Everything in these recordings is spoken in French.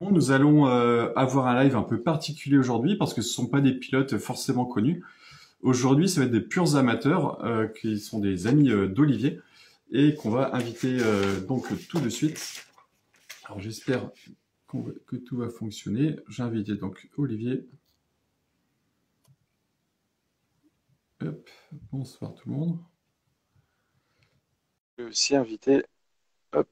Bon, nous allons avoir un live un peu particulier aujourd'hui parce que ce ne sont pas des pilotes forcément connus. Aujourd'hui, ça va être des purs amateurs qui sont des amis d'Olivier et qu'on va inviter donc tout de suite. Alors j'espère que tout va fonctionner. J'ai invité donc Olivier. Hop, bonsoir tout le monde. Je vais aussi inviter, hop,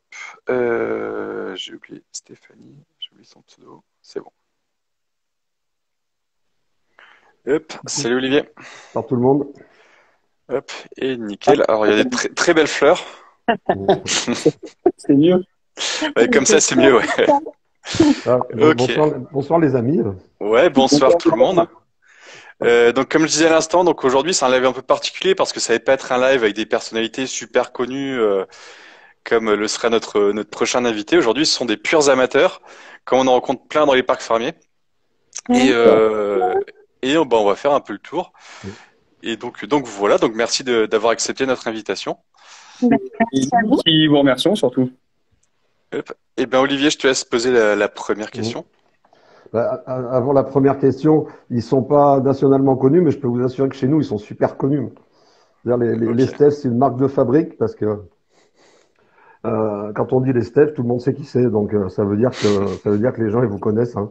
j'ai oublié Stéphanie, j'ai oublié son pseudo, c'est bon. Hop, salut Olivier. Par tout le monde. Hop, et nickel. Alors il y a des très très belles fleurs. C'est mieux. Ouais, comme ça c'est mieux, ouais. Ok. Bonsoir, bonsoir les amis. Ouais, bonsoir tout le monde. Donc comme je disais à l'instant, donc aujourd'hui c'est un live un peu particulier parce que ça va pas être un live avec des personnalités super connues comme le sera notre prochain invité. Aujourd'hui, ce sont des purs amateurs, comme on en rencontre plein dans les parcs fermiers. Et, bah, on va faire un peu le tour. Et donc voilà, donc merci d'avoir accepté notre invitation. Et nous qui vous remercions surtout. Hop. Eh bien Olivier, je te laisse poser la première question. Avant la première question, ils sont pas nationalement connus, mais je peux vous assurer que chez nous, ils sont super connus. C'est-à-dire les Ok. Steph, c'est une marque de fabrique parce que quand on dit les Steph, tout le monde sait qui c'est. Donc ça veut dire que les gens ils vous connaissent. Hein.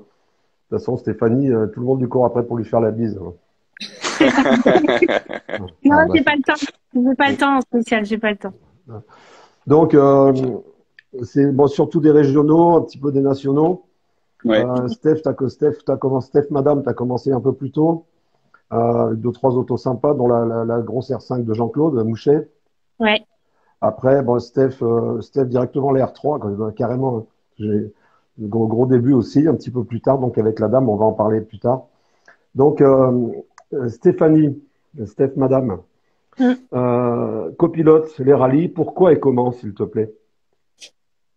De toute façon, Stéphanie, tout le monde lui court après pour lui faire la bise. Hein. Non, Ah, bah, j'ai pas le temps. J'ai pas le temps en spécial, j'ai pas le temps. donc Ok. c'est bon, surtout des régionaux, un petit peu des nationaux. Ouais. Steph, Madame, tu as commencé un peu plus tôt. Avec deux, trois autos sympas, dont la grosse R5 de Jean-Claude Mouchet. Ouais. Après, bon, Steph directement les R3, carrément. Hein. J'ai gros début aussi, un petit peu plus tard, donc avec la dame, on va en parler plus tard. Donc, Stéphanie, Steph Madame, Mm. copilote les rallyes, pourquoi et comment, s'il te plaît?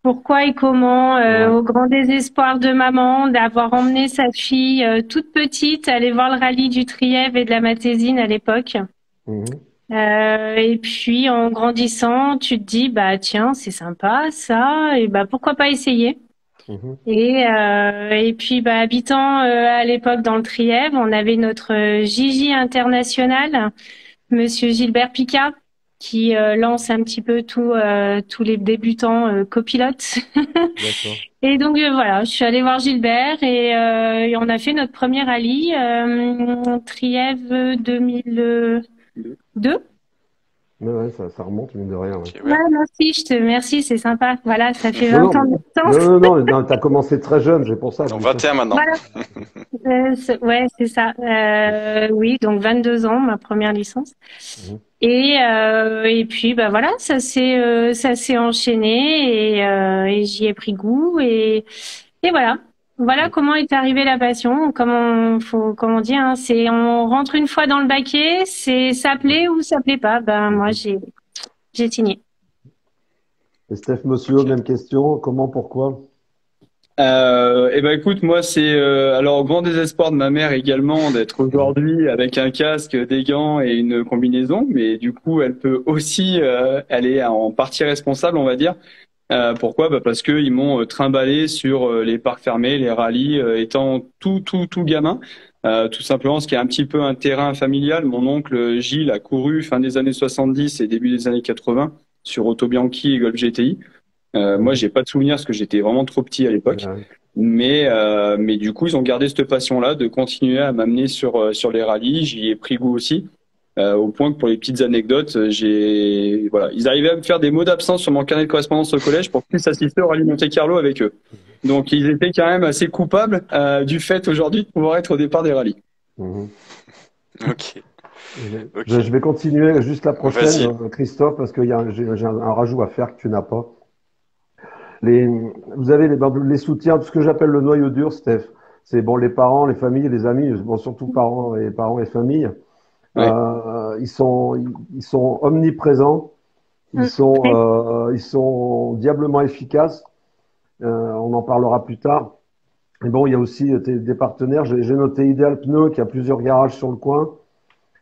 Pourquoi et comment, Ouais. au grand désespoir de maman, d'avoir emmené sa fille toute petite aller voir le rallye du Trièves et de la Matésine à l'époque. Mhm, Et puis en grandissant, tu te dis bah tiens c'est sympa ça et bah pourquoi pas essayer. mhm. Et puis bah habitant à l'époque dans le Trièves, on avait notre Gigi international. Monsieur Gilbert Picard, qui lance un petit peu tous les débutants copilotes. D'accord. Et donc voilà, je suis allée voir Gilbert et on a fait notre premier rallye Trièves 2002. Mais ouais, ça remonte, mine de rien. Ouais. Ok, Ouais, ouais. merci, c'est sympa. Voilà, ça fait Non, 20 ans non, de non, distance. non, non, non, t'as commencé très jeune, c'est pour ça, je Donc dis ça. 21 maintenant. Voilà, ouais, c'est ça. Oui, donc 22 ans, ma première licence. Mhm. Et puis bah voilà, ça s'est enchaîné et j'y ai pris goût et voilà comment est arrivée la passion. Comme on dit, hein, c'est on rentre une fois dans le baquet, c'est ça plaît ou ça plaît pas. Ben moi Mhm. j'ai signé. Et Steph, monsieur, Ok. même question, comment, pourquoi? Eh ben écoute, moi c'est alors au grand désespoir de ma mère également d'être Mhm. aujourd'hui avec un casque, des gants et une combinaison, mais du coup elle peut aussi elle est en partie responsable, on va dire. Pourquoi? Bah parce que ils m'ont trimballé sur les parcs fermés, les rallyes, étant tout gamin. Tout simplement, ce qui est un petit peu un terrain familial. Mon oncle Gilles a couru fin des années 70 et début des années 80 sur Auto Bianchi et Golf GTI. Moi, Mhm. j'ai pas de souvenir parce que j'étais vraiment trop petit à l'époque. Ouais. Mais du coup, ils ont gardé cette passion-là de continuer à m'amener sur les rallyes. J'y ai pris goût aussi. Au point que pour les petites anecdotes, voilà, ils arrivaient à me faire des mots d'absence sur mon carnet de correspondance au collège pour que je puisse assister au rallye Monte-Carlo avec eux. Donc ils étaient quand même assez coupables du fait aujourd'hui de pouvoir être au départ des rallyes. Mhm. Ok. Je, Ok. je vais continuer juste la prochaine, Vas-y. Christophe, parce j'ai un rajout à faire que tu n'as pas. Les, vous avez les soutiens, tout ce que j'appelle le noyau dur, Steph. C'est bon, les parents, les familles, les amis, bon, surtout parents et familles. Ouais. Ils sont omniprésents, Mm. ils sont diablement efficaces. On en parlera plus tard. Et bon, il y a aussi des partenaires. J'ai noté Ideal Pneu qui a plusieurs garages sur le coin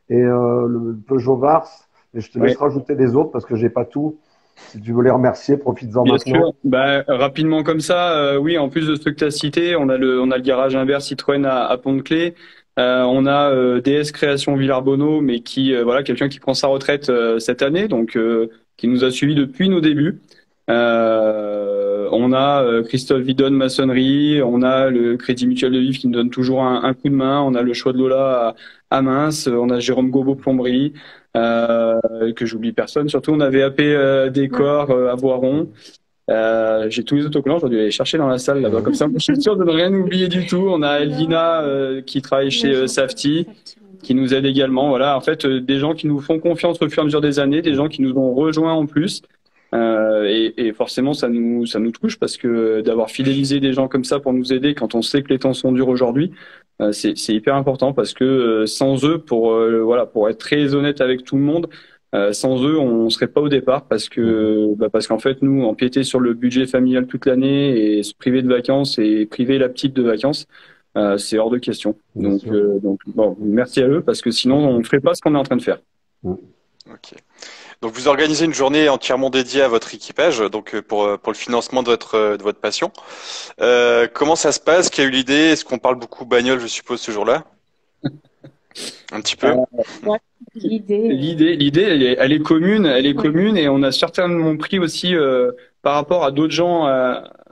et le Peugeot Vars. Et je te laisse Ouais. rajouter les autres parce que j'ai pas tout. Si tu veux les remercier, profites-en Bien maintenant. sûr. Bah, rapidement comme ça, oui, en plus de ceux que tu as cités, on a le garage inverse Citroën à Pont-de-Clé. On a DS Création Villarbonneau, mais voilà, quelqu'un qui prend sa retraite cette année, donc qui nous a suivis depuis nos débuts. On a Christophe Vidon Maçonnerie, on a le Crédit Mutuel de Vivre qui nous donne toujours un coup de main, on a le Choix de Lola à Mince, on a Jérôme Gobo Plomberie, que j'oublie personne. Surtout, on avait AP Décor à Voiron. J'ai tous les autocollants, j'aurais dû aller chercher dans la salle là-bas. Comme ça, je suis sûr de ne rien oublier du tout. On a Elvina qui travaille chez Safety, qui nous aide également. Voilà, en fait, des gens qui nous font confiance au fur et à mesure des années, des gens qui nous ont rejoints en plus. Et forcément, ça nous touche parce que d'avoir fidélisé des gens comme ça pour nous aider quand on sait que les temps sont durs aujourd'hui, c'est hyper important parce que sans eux, voilà, pour être très honnête avec tout le monde, sans eux, on serait pas au départ parce qu'en fait, nous, empiéter sur le budget familial toute l'année et se priver de vacances et priver la petite de vacances, c'est hors de question. Donc bon, merci à eux parce que sinon, on ne ferait pas ce qu'on est en train de faire. Ok. Donc vous organisez une journée entièrement dédiée à votre équipage, donc pour le financement de votre passion. Comment ça se passe? Qui a eu l'idée? Est-ce qu'on parle beaucoup bagnole, je suppose, ce jour-là? Un petit peu. Ouais. L'idée, elle est commune, et on a certainement pris aussi par rapport à d'autres gens,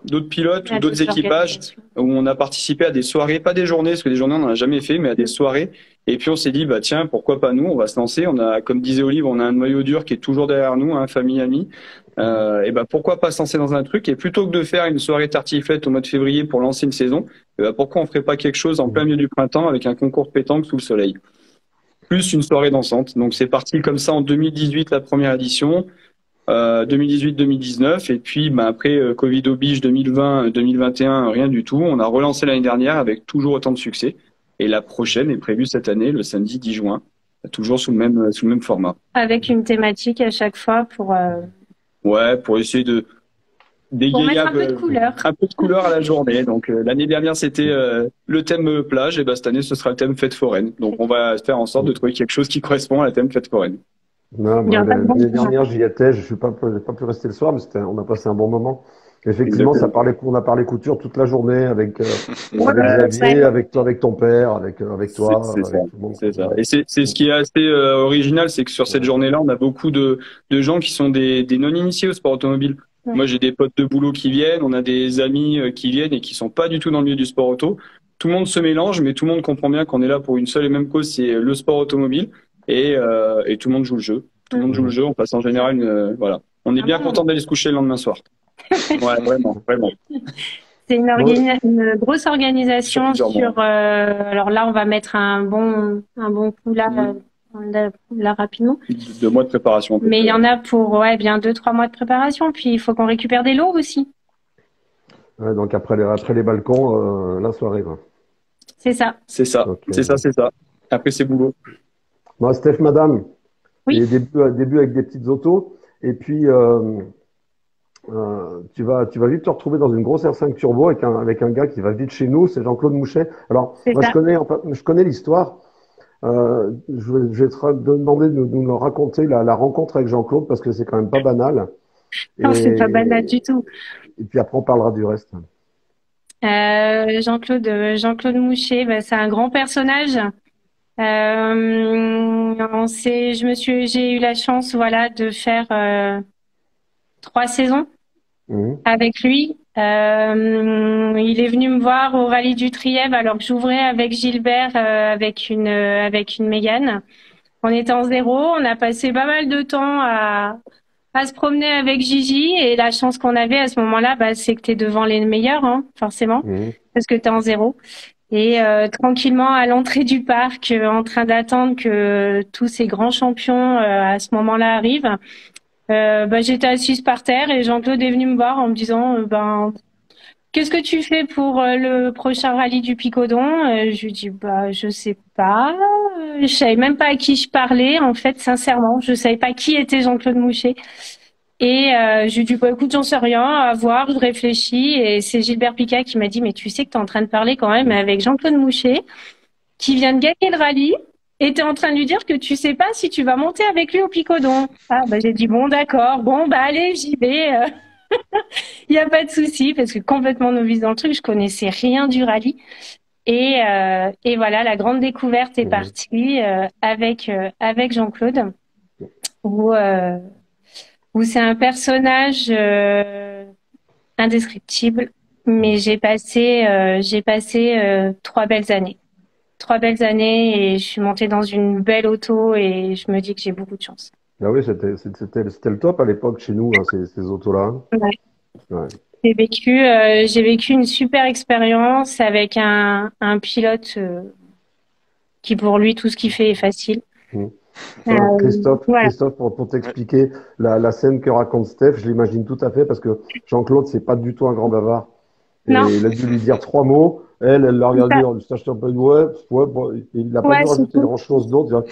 d'autres pilotes ou d'autres équipages où on a participé à des soirées, pas des journées, parce que des journées on n'en a jamais fait, mais à des soirées. Et puis on s'est dit, bah tiens, pourquoi pas nous, on va se lancer. On a, comme disait Olive, on a un noyau dur qui est toujours derrière nous, hein, famille, amis. Et bah pourquoi pas se lancer dans un truc? Et plutôt que de faire une soirée tartiflette au mois de février pour lancer une saison, pourquoi on ferait pas quelque chose en plein milieu du printemps avec un concours de pétanque sous le soleil? Plus une soirée dansante. Donc c'est parti comme ça en 2018, la première édition, 2018-2019, et puis bah, après Covid oblige 2020-2021, rien du tout. On a relancé l'année dernière avec toujours autant de succès. Et la prochaine est prévue cette année, le samedi 10 juin, toujours sous le même format. Avec une thématique à chaque fois pour... Ouais, pour essayer de dégager un peu de couleur. Un peu de couleur à la journée. Donc l'année dernière c'était le thème plage, et bah, cette année ce sera le thème fête foraine. Donc on va faire en sorte de trouver quelque chose qui correspond à la thème fête foraine. Non, l'année dernière j'y étais, je suis pas pu rester le soir, mais on a passé un bon moment. Effectivement, on a parlé couture toute la journée avec Xavier, avec toi, avec ton père, avec toi. C'est ça. Et c'est ce qui est assez original, c'est que sur cette journée-là, on a beaucoup de gens qui sont des non-initiés au sport automobile. Ouais. Moi, j'ai des potes de boulot qui viennent, on a des amis qui viennent et qui sont pas du tout dans le milieu du sport auto. Tout le monde se mélange, mais tout le monde comprend bien qu'on est là pour une seule et même cause, c'est le sport automobile. Et tout le monde joue le jeu. Tout le monde joue le jeu. On passe en général voilà. On est bien content d'aller se coucher le lendemain soir. Ouais, vraiment. C'est une grosse organisation sur. Alors là, on va mettre un bon coup là rapidement. 2 mois de préparation. Mais il y en a pour bien 2-3 mois de préparation. Puis il faut qu'on récupère des lots aussi. Ouais, donc après les balcons, la soirée, quoi. C'est ça. C'est ça. Okay. C'est ça. Après c'est boulot. Moi, Steph, madame. Oui. Et début avec des petites autos, et puis tu vas vite te retrouver dans une grosse R5 Turbo avec un gars qui va vite chez nous, c'est Jean-Claude Mouchet. Alors moi je connais l'histoire. Je vais te demander de nous raconter la rencontre avec Jean-Claude parce que c'est quand même pas banal. Non, c'est pas banal du tout. Et puis après on parlera du reste. Jean-Claude Mouchet, c'est un grand personnage. J'ai eu la chance, de faire 3 saisons avec lui. Il est venu me voir au rallye du Trièves alors que j'ouvrais avec Gilbert avec une Mégane. On était en 0, on a passé pas mal de temps à se promener avec Gigi, et la chance qu'on avait à ce moment-là, c'est que t'es devant les meilleurs, hein, forcément, parce que t'es en 0. Et tranquillement à l'entrée du parc, en train d'attendre que tous ces grands champions à ce moment-là arrivent, j'étais assise par terre et Jean-Claude est venu me voir en me disant qu'est-ce que tu fais pour le prochain rallye du Picodon? Je lui dis je sais pas, je savais même pas à qui je parlais en fait, sincèrement, je savais pas qui était Jean-Claude Mouchet. Et je lui dis écoute, j'en sais rien, à voir, je réfléchis, et c'est Gilbert Picat qui m'a dit mais tu sais que tu es en train de parler quand même avec Jean-Claude Mouchet qui vient de gagner le rallye et t'es en train de lui dire que tu sais pas si tu vas monter avec lui au Picodon. Ah, bah, j'ai dit, bon, d'accord, bon, bah, allez, j'y vais. Il y a pas de souci, parce que complètement novice dans le truc, je connaissais rien du rallye. Et voilà, la grande découverte est partie avec Jean-Claude, où c'est un personnage indescriptible, mais j'ai passé 3 belles années. 3 belles années et je suis montée dans une belle auto et je me dis que j'ai beaucoup de chance. Ah oui, c'était le top à l'époque chez nous, hein, ces autos-là. Ouais. Ouais. J'ai vécu une super expérience avec un pilote qui pour lui tout ce qu'il fait est facile. Christophe, Voilà. Christophe, pour t'expliquer la scène que raconte Steph, je l'imagine tout à fait parce que Jean-Claude, c'est pas du tout un grand bavard. Et Non. il a dû lui dire 3 mots. Elle l'a regardé, ça je un peu ouais, bon, il n'a pas dû rajouter grand-chose d'autre.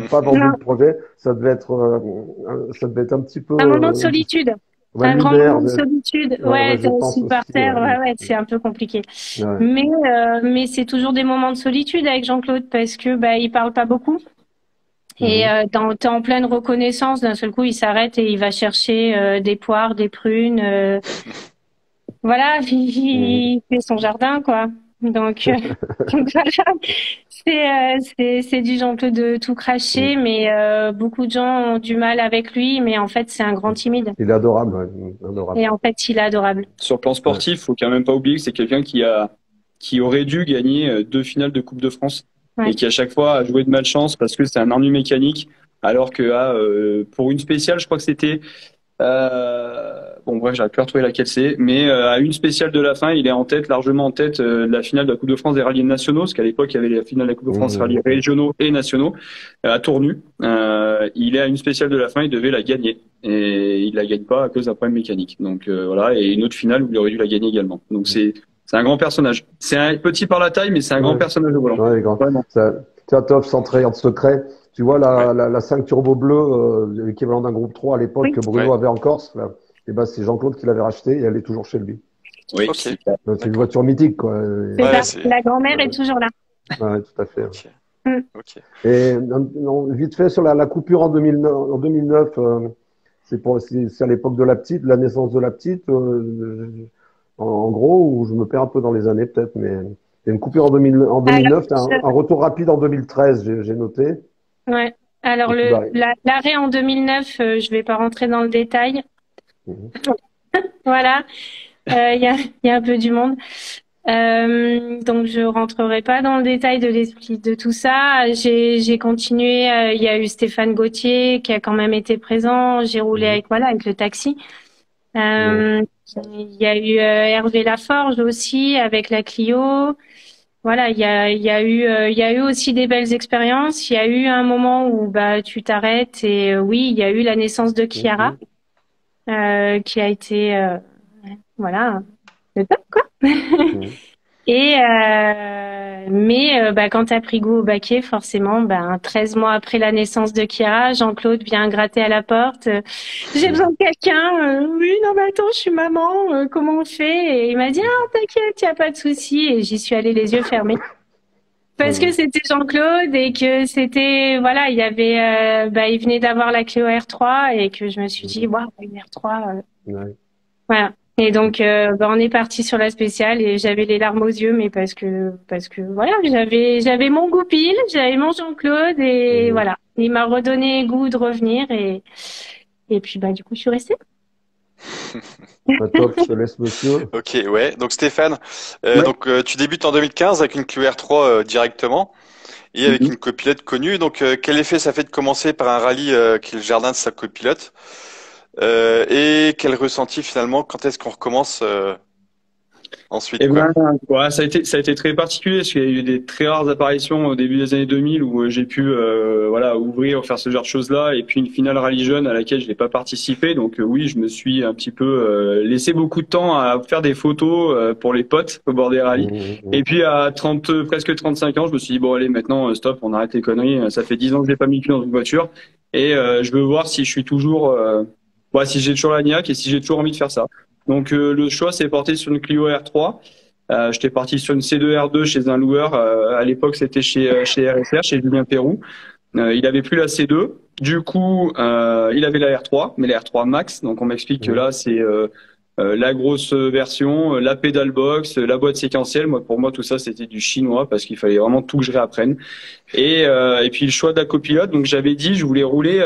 Pas vendu le projet. Ça devait être un petit peu un moment de solitude. Un grand lunaire, moment de solitude. Ouais, t'es assis par terre. Ouais, c'est un peu compliqué. Ouais. Mais c'est toujours des moments de solitude avec Jean-Claude parce que il parle pas beaucoup. Et t'es en pleine reconnaissance, d'un seul coup, il s'arrête et il va chercher des poires, des prunes. Voilà, il fait son jardin, quoi. Donc voilà, c'est du Jean-Claude de tout cracher, mais beaucoup de gens ont du mal avec lui, mais en fait, c'est un grand timide. Il est adorable, ouais, adorable. Et en fait, il est adorable. Sur le plan sportif, faut quand même pas oublier que c'est quelqu'un qui aurait dû gagner 2 finales de Coupe de France et qui à chaque fois a joué de malchance parce que c'est un ennui mécanique, alors que pour une spéciale, je crois que c'était bon bref, j'arrive plus à retrouver laquelle c'est, mais à une spéciale de la fin, il est largement en tête de la finale de la Coupe de France des rallyes nationaux, parce qu'à l'époque il y avait la finale de la Coupe de France rallyes régionaux et nationaux à Tournu. Il est à une spéciale de la fin, il devait la gagner et il la gagne pas à cause d'un problème mécanique. Donc voilà, et une autre finale où il aurait dû la gagner également. Donc c'est un grand personnage. C'est un petit par la taille, mais c'est un grand personnage au volant. Ouais, grand. Tu vois, Top, sans trahir de secret, tu vois la 5 Turbo Bleu, l'équivalent d'un groupe 3 à l'époque que Bruno avait en Corse, là, et ben c'est Jean-Claude qui l'avait racheté et elle est toujours chez lui. Oui, okay. C'est une voiture mythique, quoi. La grand-mère est toujours là. Ouais, tout à fait. Okay. Et vite fait sur la coupure en 2009, c'est à l'époque de la petite, la naissance de la petite, en gros, où je me perds un peu dans les années peut-être, mais il y a une coupure en 2009, un retour rapide en 2013, j'ai noté. Ouais. Alors l'arrêt en 2009, je vais pas rentrer dans le détail. Voilà, il y a un peu du monde. Donc je rentrerai pas dans le détail de l'esprit de tout ça. J'ai continué. Il y a eu Stéphane Gauthier qui a quand même été présent. J'ai roulé avec le taxi. Il y a eu Hervé Laforge aussi avec la Clio. Voilà, il y a eu aussi des belles expériences. Il y a eu un moment où tu t'arrêtes et oui, il y a eu la naissance de Chiara qui a été voilà le top quoi. Et mais quand t'as pris goût au baquet, forcément, 13 mois après la naissance de Chiara, Jean-Claude vient gratter à la porte. J'ai besoin de quelqu'un. Oui, non, mais attends, je suis maman. Comment on fait? Et il m'a dit t'inquiète, y a pas de souci. Et j'y suis allée les yeux fermés. Parce que c'était Jean-Claude et que c'était il y avait il venait d'avoir la Clio R3 et que je me suis dit waouh, une R3 voilà. Et donc on est parti sur la spéciale et j'avais les larmes aux yeux, mais parce que voilà, j'avais mon goupil, j'avais mon Jean-Claude et voilà, il m'a redonné goût de revenir et puis du coup je suis restée. Top, je te laisse monsieur. Ok, ouais. Donc Stéphane, donc tu débutes en 2015 avec une Clio R3 directement et avec une copilote connue. Donc quel effet ça fait de commencer par un rallye qui est le jardin de sa copilote? Et quel ressenti finalement quand est-ce qu'on recommence ensuite ça a été très particulier parce qu'il y a eu des très rares apparitions au début des années 2000 où j'ai pu ouvrir, faire ce genre de choses-là, et puis une finale rallye jeune à laquelle je n'ai pas participé. Donc oui, je me suis un petit peu laissé beaucoup de temps à faire des photos pour les potes au bord des rallyes. Et puis à presque 35 ans, je me suis dit bon allez, maintenant stop, on arrête les conneries. Ça fait 10 ans que je n'ai pas mis le cul dans une voiture et je veux voir si je suis toujours si j'ai toujours la niaque et si j'ai toujours envie de faire ça. Donc le choix s'est porté sur une Clio R3 J'étais parti sur une C2 R2 chez un loueur. À l'époque, c'était chez RSR, chez Julien Pérou. Il avait plus la C2. Du coup, il avait la R3, mais la R3 Max. Donc, on m'explique que là, c'est la grosse version, la pédale box, la boîte séquentielle. Moi, pour moi, tout ça, c'était du chinois parce qu'il fallait vraiment tout que je réapprenne. Et puis, le choix de la copilote. Donc, j'avais dit, je voulais rouler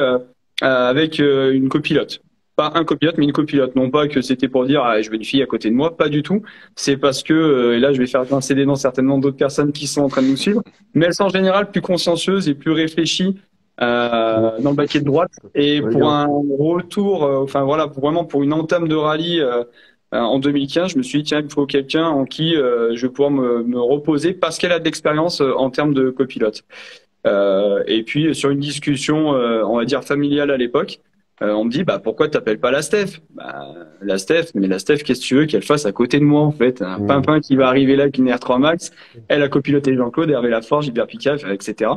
avec une copilote. Pas un copilote, mais une copilote. Non pas que c'était pour dire, je veux une fille à côté de moi. Pas du tout. C'est parce que, et là, je vais faire grincer des dents certainement d'autres personnes qui sont en train de nous suivre. Mais elles sont en général plus consciencieuses et plus réfléchies dans le baquet de droite. Et pour un retour, enfin voilà, vraiment pour une entame de rallye en 2015, je me suis dit tiens, il faut quelqu'un en qui je vais pouvoir me reposer parce qu'elle a de l'expérience en termes de copilote. Et puis sur une discussion, on va dire familiale à l'époque, on me dit bah pourquoi t'appelles pas la Steph? La Steph, mais la Steph, qu'est-ce que tu veux qu'elle fasse à côté de moi en fait? Un pimpin qui va arriver là avec une R3 Max, elle a copiloté Jean-Claude, Hervé Laforge, Gilbert Picard, etc.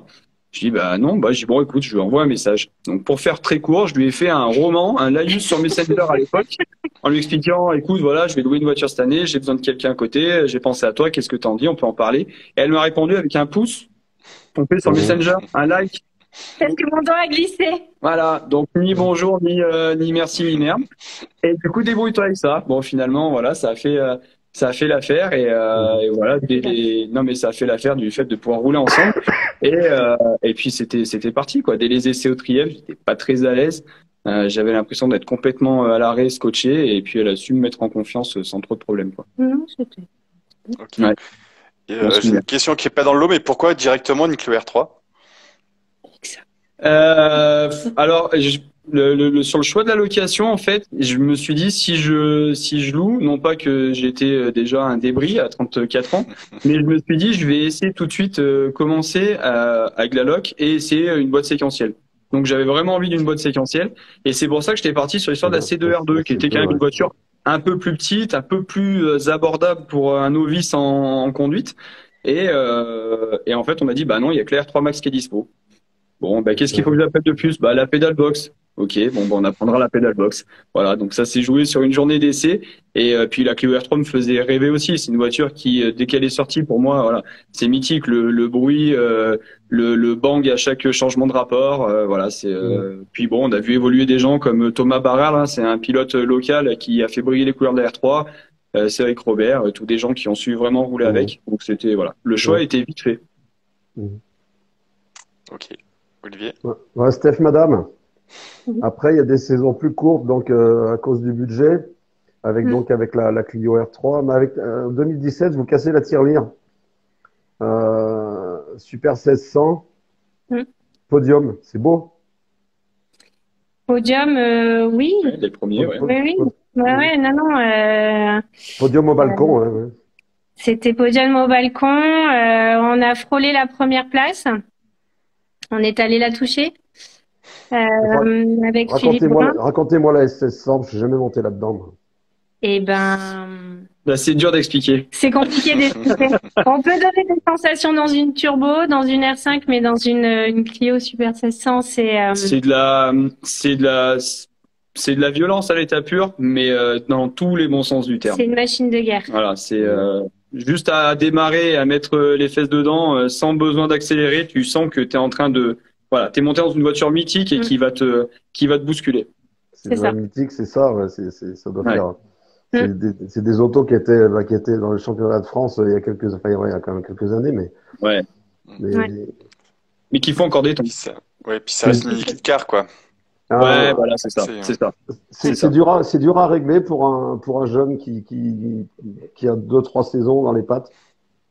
Je dis bah non, je dis bon écoute, je lui envoie un message. Donc pour faire très court, je lui ai fait un roman, un laïus sur Messenger à l'époque, en lui expliquant écoute voilà, je vais louer une voiture cette année, j'ai besoin de quelqu'un à côté, j'ai pensé à toi, qu'est-ce que t'en dis, on peut en parler. Et elle m'a répondu avec un pouce pompé sur Messenger, un like. Parce que mon doigt a glissé. Voilà, donc ni bonjour, ni merci, ni merde. Et du coup, débrouille-toi avec ça. Bon, finalement, voilà, ça a fait l'affaire et voilà, non mais ça a fait l'affaire du fait de pouvoir rouler ensemble. Et puis c'était parti quoi. Dès les essais au Trièvre, j'étais pas très à l'aise. J'avais l'impression d'être complètement à l'arrêt, scotché, et puis elle a su me mettre en confiance sans trop de problèmes quoi. Non, c'était. Ok. Ouais. J'ai une question qui est pas dans le lot, mais pourquoi directement une Clio R3? Alors, sur le choix de la location, en fait, je me suis dit si je loue, non pas que j'étais déjà un débris à 34 ans, mais je me suis dit je vais essayer tout de suite commencer avec la loc et essayer une boîte séquentielle. Donc j'avais vraiment envie d'une boîte séquentielle et c'est pour ça que j'étais parti sur l'histoire de la C2R2 qui était quand même une voiture un peu plus petite, un peu plus abordable pour un novice en conduite et en fait on m'a dit bah non, il y a que la R3 Max qui est dispo. Bon, qu'est-ce qu'il faut que j'appelle de plus? La pédale box. Ok, on apprendra la pédale box. Voilà, donc ça s'est joué sur une journée d'essai. Et puis la Clio R3 me faisait rêver aussi. C'est une voiture qui, dès qu'elle est sortie, pour moi, voilà, c'est mythique. Le bruit, le bang à chaque changement de rapport. Voilà, c'est. Puis bon, on a vu évoluer des gens comme Thomas Barral, hein, c'est un pilote local qui a fait briller les couleurs de la R3. Cédric Robert, tous des gens qui ont su vraiment rouler avec. Donc c'était voilà, le choix était vite fait. Ok. Olivier? Ouais, Steph, madame. Après, il y a des saisons plus courtes, donc à cause du budget, avec la Clio R3. Mais avec 2017, vous cassez la tirelire. Super 1600. Podium, c'est beau. Podium, oui. Les premiers, Oui. Non. Podium au balcon, ouais. C'était podium au balcon. On a frôlé la première place. On est allé la toucher avec Philippe Brun. Racontez-moi la S1600, je suis jamais monté là-dedans. Eh ben, c'est dur d'expliquer. C'est compliqué d'expliquer. On peut donner des sensations dans une turbo, dans une R5, mais dans une Clio Super 1600, c'est de la violence à l'état pur, mais dans tous les bons sens du terme. C'est une machine de guerre. Voilà, c'est juste à démarrer, à mettre les fesses dedans, sans besoin d'accélérer. Tu sens que tu es en train de, voilà, t'es monté dans une voiture mythique et qui va te bousculer. C'est ça. Mythique, c'est ça. Ouais, ça doit faire. C'est des autos qui étaient dans le championnat de France il y a quand même quelques années, mais. Mais qui font encore des temps. Puis ça reste une liquide car, quoi. Ouais, voilà, c'est ça. C'est dur à régler pour un jeune qui a 2-3 saisons dans les pattes.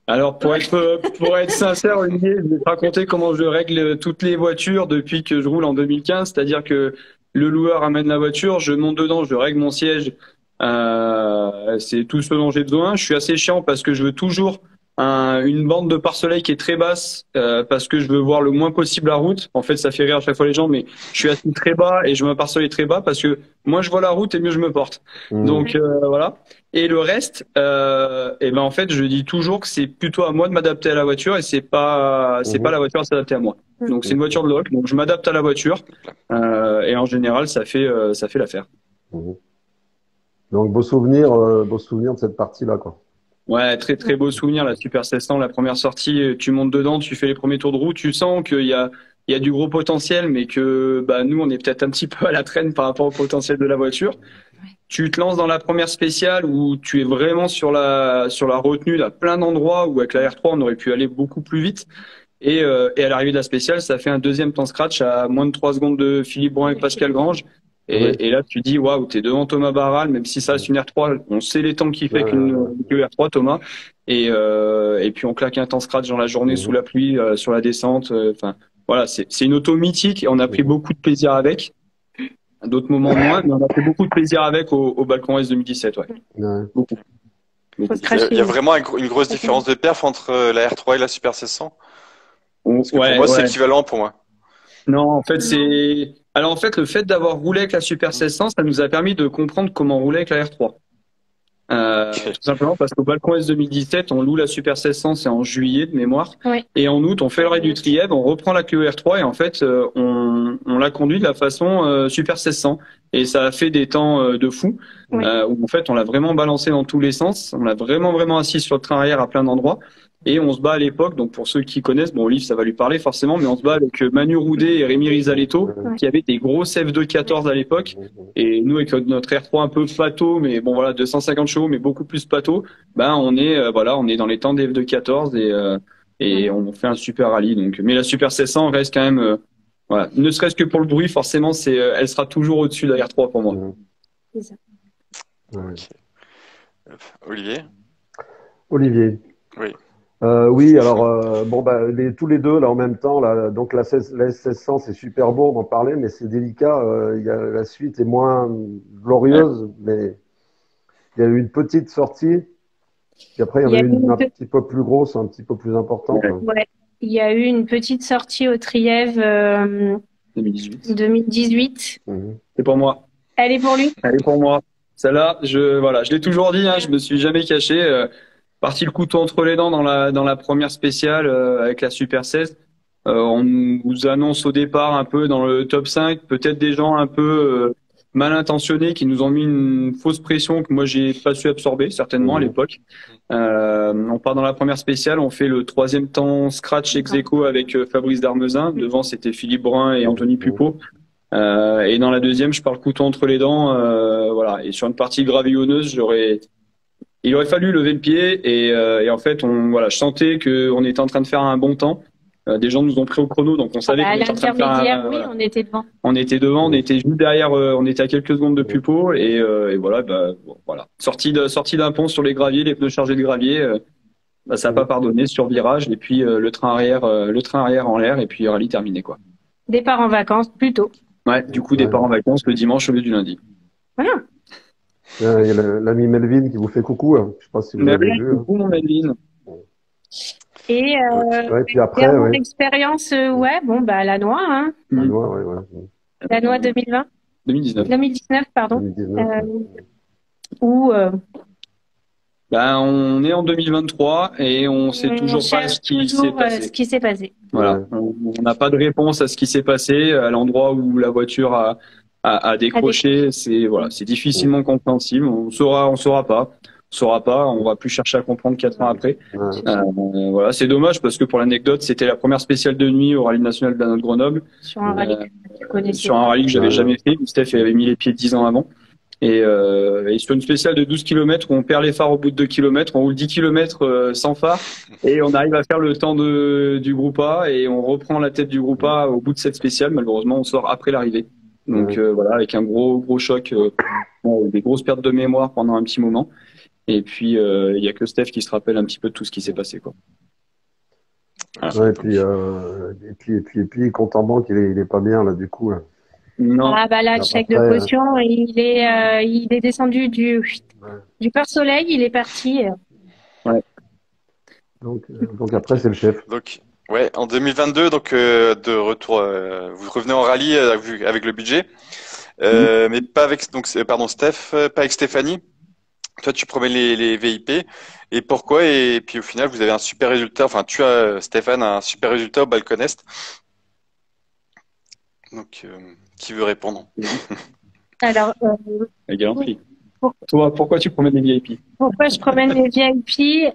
Alors, pour être sincère, Olivier, je vais te raconter comment je règle toutes les voitures depuis que je roule en 2015. C'est-à-dire que le loueur amène la voiture, je monte dedans, je règle mon siège. C'est tout ce dont j'ai besoin. Je suis assez chiant parce que je veux toujours une bande de pare-soleil qui est très basse parce que je veux voir le moins possible la route. En fait, ça fait rire à chaque fois les gens, mais je suis assis très bas et je mets un pare-soleil très bas parce que moins je vois la route et mieux je me porte. Donc voilà. Et le reste, en fait, je dis toujours que c'est plutôt à moi de m'adapter à la voiture et c'est pas la voiture à s'adapter à moi. Donc c'est une voiture de loc, donc je m'adapte à la voiture et en général ça fait l'affaire. Donc beau souvenir de cette partie-là, quoi. Ouais, très très beau souvenir, la Super 1600, la première sortie, tu montes dedans, tu fais les premiers tours de roue, tu sens il y a du gros potentiel, mais que bah nous on est peut-être un petit peu à la traîne par rapport au potentiel de la voiture. Tu te lances dans la première spéciale où tu es vraiment sur la retenue à plein d'endroits où avec la R3 on aurait pu aller beaucoup plus vite. Et à l'arrivée de la spéciale, ça fait un deuxième temps scratch à moins de 3 secondes de Philippe Brun et Pascal Grange. Et là, tu dis, waouh, t'es devant Thomas Barral, même si ça reste une R3, on sait les temps qu'il fait qu'une R3, Thomas. Et puis on claque un temps scratch dans la journée sous la pluie, sur la descente. Enfin, voilà, c'est une auto mythique et on a pris beaucoup de plaisir avec. À d'autres moments moins, mais on a pris beaucoup de plaisir avec au Balcon S 2017, ouais. Beaucoup. Il y a vraiment une grosse différence de perf entre la R3 et la Super 1600. Parce que pour moi, c'est équivalent pour moi. Non, en fait, alors en fait, le fait d'avoir roulé avec la Super 1600, ça nous a permis de comprendre comment rouler avec la R3. Tout simplement parce qu'au Balcon S 2017, on loue la Super 1600, c'est en juillet de mémoire. Oui. Et en août, on fait le raid du Trièvre, on reprend la Clio R3 et en fait, on l'a conduit de la façon Super 1600. Et ça a fait des temps de fou. Oui. Où en fait, on l'a vraiment balancé dans tous les sens. On l'a vraiment assis sur le train arrière à plein d'endroits. Et on se bat à l'époque, donc pour ceux qui connaissent, bon, Olive, ça va lui parler forcément, mais on se bat avec Manu Roudet et Rémi Rizaletto, qui avaient des gros F214 à l'époque. Et nous, avec notre R3 un peu plateau, mais bon, voilà, 250 chevaux, mais beaucoup plus plateau, ben, on est dans les temps des F214 et on fait un super rallye. Donc, mais la Super 1600 reste quand même, voilà, ne serait-ce que pour le bruit, forcément, elle sera toujours au-dessus de la R3 pour moi. C'est ça. Olivier? Oui. Oui, alors bon bah tous les deux là en même temps là, donc la S1600 c'est super beau, on en parlait, mais c'est délicat. La suite est moins glorieuse, mais il y a eu une petite sortie, puis après il y en a eu une un petit peu plus grosse, un petit peu plus importante. Ouais, il y a eu une petite sortie au Trièvre 2018. C'est pour moi. Elle est pour lui. Elle est pour moi. Celle-là, je l'ai toujours dit, je me suis jamais caché. Parti le couteau entre les dents dans la première spéciale avec la Super 16. On nous annonce au départ un peu dans le top 5, peut-être des gens un peu mal intentionnés qui nous ont mis une fausse pression que moi j'ai pas su absorber certainement à l'époque. On part dans la première spéciale, on fait le troisième temps scratch ex aequo avec Fabrice Darmezin. Devant c'était Philippe Brun et Anthony Pupo. Et dans la deuxième, je pars le couteau entre les dents, voilà. Et sur une partie gravillonneuse, il aurait fallu lever le pied et en fait, je sentais qu'on était en train de faire un bon temps. Des gens nous ont pris au chrono, donc on savait qu'on était en train de faire oui, on était devant. On était devant, on était juste derrière, on était à quelques secondes de Pupo et voilà, voilà. Sortie d'un pont sur les graviers, les pneus chargés de gravier, ça n'a pas pardonné sur virage et puis le train arrière en l'air et puis rallye terminé quoi. Départ en vacances plus tôt. Ouais, du coup départ en vacances le dimanche au lieu du lundi. Voilà. Il y a l'ami Melvin qui vous fait coucou. Je sais pas si vous l'avez vu. Coucou mon Melvin. Et puis après, expérience, la Noix, hein. La Noix, La Noix 2020. 2019, pardon. 2019. On est en 2023 et on sait toujours pas ce qui s'est passé. Voilà. On n'a pas de réponse à ce qui s'est passé à l'endroit où la voiture a décroché. C'est difficilement compréhensible. On saura pas. On va plus chercher à comprendre 4 ans après. Voilà, c'est dommage parce que pour l'anecdote, c'était la première spéciale de nuit au rallye national de Grenoble. Sur un rallye que tu connaissais. Sur un rallye que j'avais jamais fait. Steph avait mis les pieds 10 ans avant. Et sur une spéciale de 12 km où on perd les phares au bout de 2 km, on roule 10 km sans phare et on arrive à faire le temps du groupe A et on reprend la tête du groupe A au bout de cette spéciale. Malheureusement, on sort après l'arrivée. Donc voilà, avec un gros choc, des grosses pertes de mémoire pendant un petit moment. Et puis il y a que Steph qui se rappelle un petit peu de tout ce qui s'est passé quoi. Voilà. Et puis compte en banque, il est pas bien là du coup. Non. Ah bah là, le chèque de caution, il est descendu du Peur Soleil, il est parti. Ouais. Donc après c'est le chef. Donc ouais, en 2022, de retour, vous revenez en rallye avec le budget, mais pas avec Steph, pas avec Stéphanie. Toi, tu promets les VIP. Et pourquoi? Et puis au final, vous avez un super résultat. Enfin, Stéphane, un super résultat au Balcon Est. Donc, qui veut répondre? Alors, la galanterie. Toi, pourquoi tu promènes les VIP? Pourquoi je promène les VIP?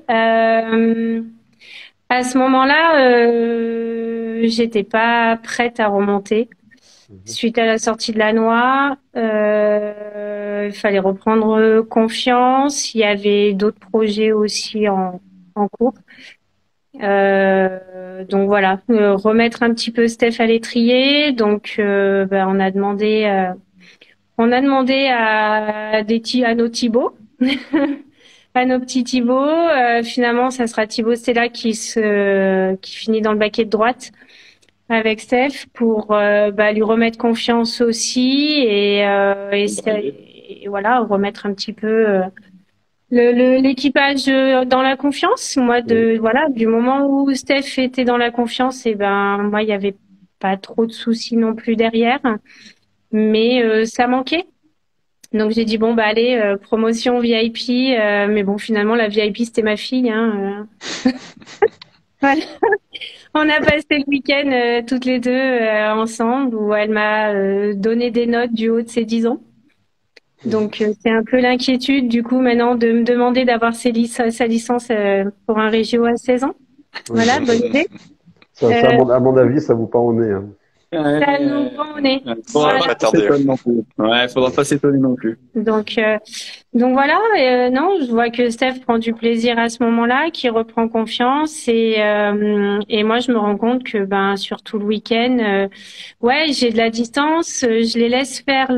À ce moment-là, j'étais pas prête à remonter. Suite à la sortie de la noix, il fallait reprendre confiance. Il y avait d'autres projets aussi en cours. Donc voilà, remettre un petit peu Steph à l'étrier. Donc on a demandé à nos Thibaut, à nos petits Thibaut. Finalement, ça sera Thibaut Stella qui finit dans le baquet de droite avec Steph pour lui remettre confiance aussi et voilà, remettre un petit peu l'équipage dans la confiance. Moi, voilà, du moment où Steph était dans la confiance, et moi, il y avait pas trop de soucis non plus derrière, mais ça manquait. Donc j'ai dit bon allez, promotion VIP, mais bon finalement la VIP c'était ma fille, hein. Voilà. On a passé le week-end toutes les deux ensemble où elle m'a donné des notes du haut de ses 10 ans. Donc c'est un peu l'inquiétude du coup maintenant de me demander d'avoir sa licence pour un régio à 16 ans. Voilà, bonne idée. Ça, à mon avis, ça vous pend au nez. Hein. Ça nous pend au nez. Faudra pas tarder. Faudra pas s'étonner non plus. Donc voilà, non, je vois que Steph prend du plaisir à ce moment-là, qu'il reprend confiance et moi je me rends compte que sur tout le week-end, j'ai de la distance, je les laisse faire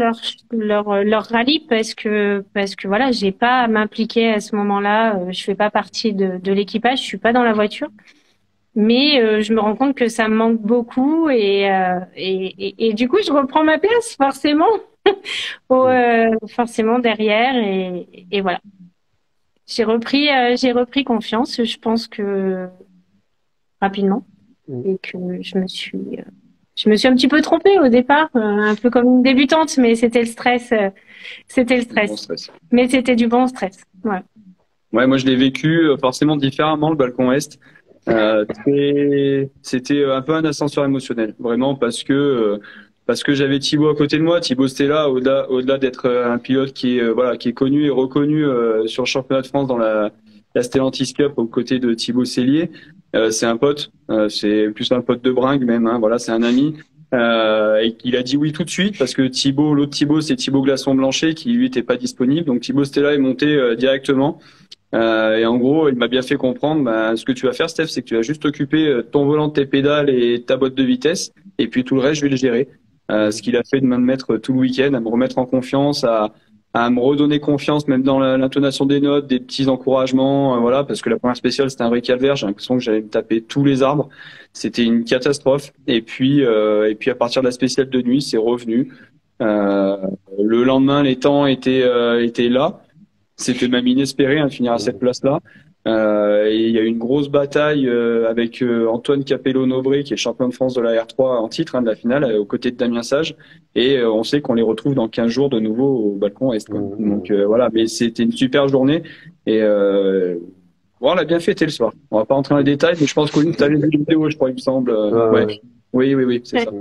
leur rallye parce que voilà, j'ai pas à m'impliquer à ce moment-là, je fais pas partie de l'équipage, je suis pas dans la voiture. Mais je me rends compte que ça me manque beaucoup et du coup je reprends ma place forcément forcément derrière et voilà, j'ai repris confiance, je pense que rapidement, et que je me suis un petit peu trompée au départ, un peu comme une débutante, mais c'était le stress, Bon stress. mais c'était du bon stress. Ouais, moi je l'ai vécu forcément différemment le Balcon Est. C'était un peu un ascenseur émotionnel, vraiment, parce que j'avais Thibaut à côté de moi. Thibaut Stella, au-delà d'être un pilote qui est connu et reconnu sur le championnat de France dans la Stellantis Cup aux côtés de Thibaut Cellier. C'est un pote, c'est plus un pote de bringue même, hein, voilà, c'est un ami. Et il a dit oui tout de suite parce que l'autre Thibaut, c'est Thibaut Glaçon-Blanchet qui lui était pas disponible. Donc Thibaut Stella est monté directement. Et en gros, il m'a bien fait comprendre, ce que tu vas faire, Steph, c'est que tu vas juste occuper ton volant, tes pédales et ta boîte de vitesse, et puis tout le reste, je vais le gérer. Ce qu'il a fait de me mettre tout le week-end, à me remettre en confiance, à me redonner confiance, même dans l'intonation des notes, des petits encouragements, voilà, parce que la première spéciale, c'était un vrai calvaire. J'ai l'impression que j'allais me taper tous les arbres. C'était une catastrophe. Et puis à partir de la spéciale de nuit, c'est revenu. Le lendemain, les temps étaient là. C'était même inespéré de finir à cette place-là. Et il y a eu une grosse bataille avec Antoine Capello-Nobré, qui est champion de France de la R3 en titre de la finale, aux côtés de Damien Sage. Et on sait qu'on les retrouve dans 15 jours de nouveau au Balcon Est. Donc voilà, mais c'était une super journée. Et on l'a bien fêté le soir. On va pas entrer dans les détails, mais je pense qu'Olivier, tu as vu les vidéos, je crois, il me semble. Ouais. Oui, c'est ça.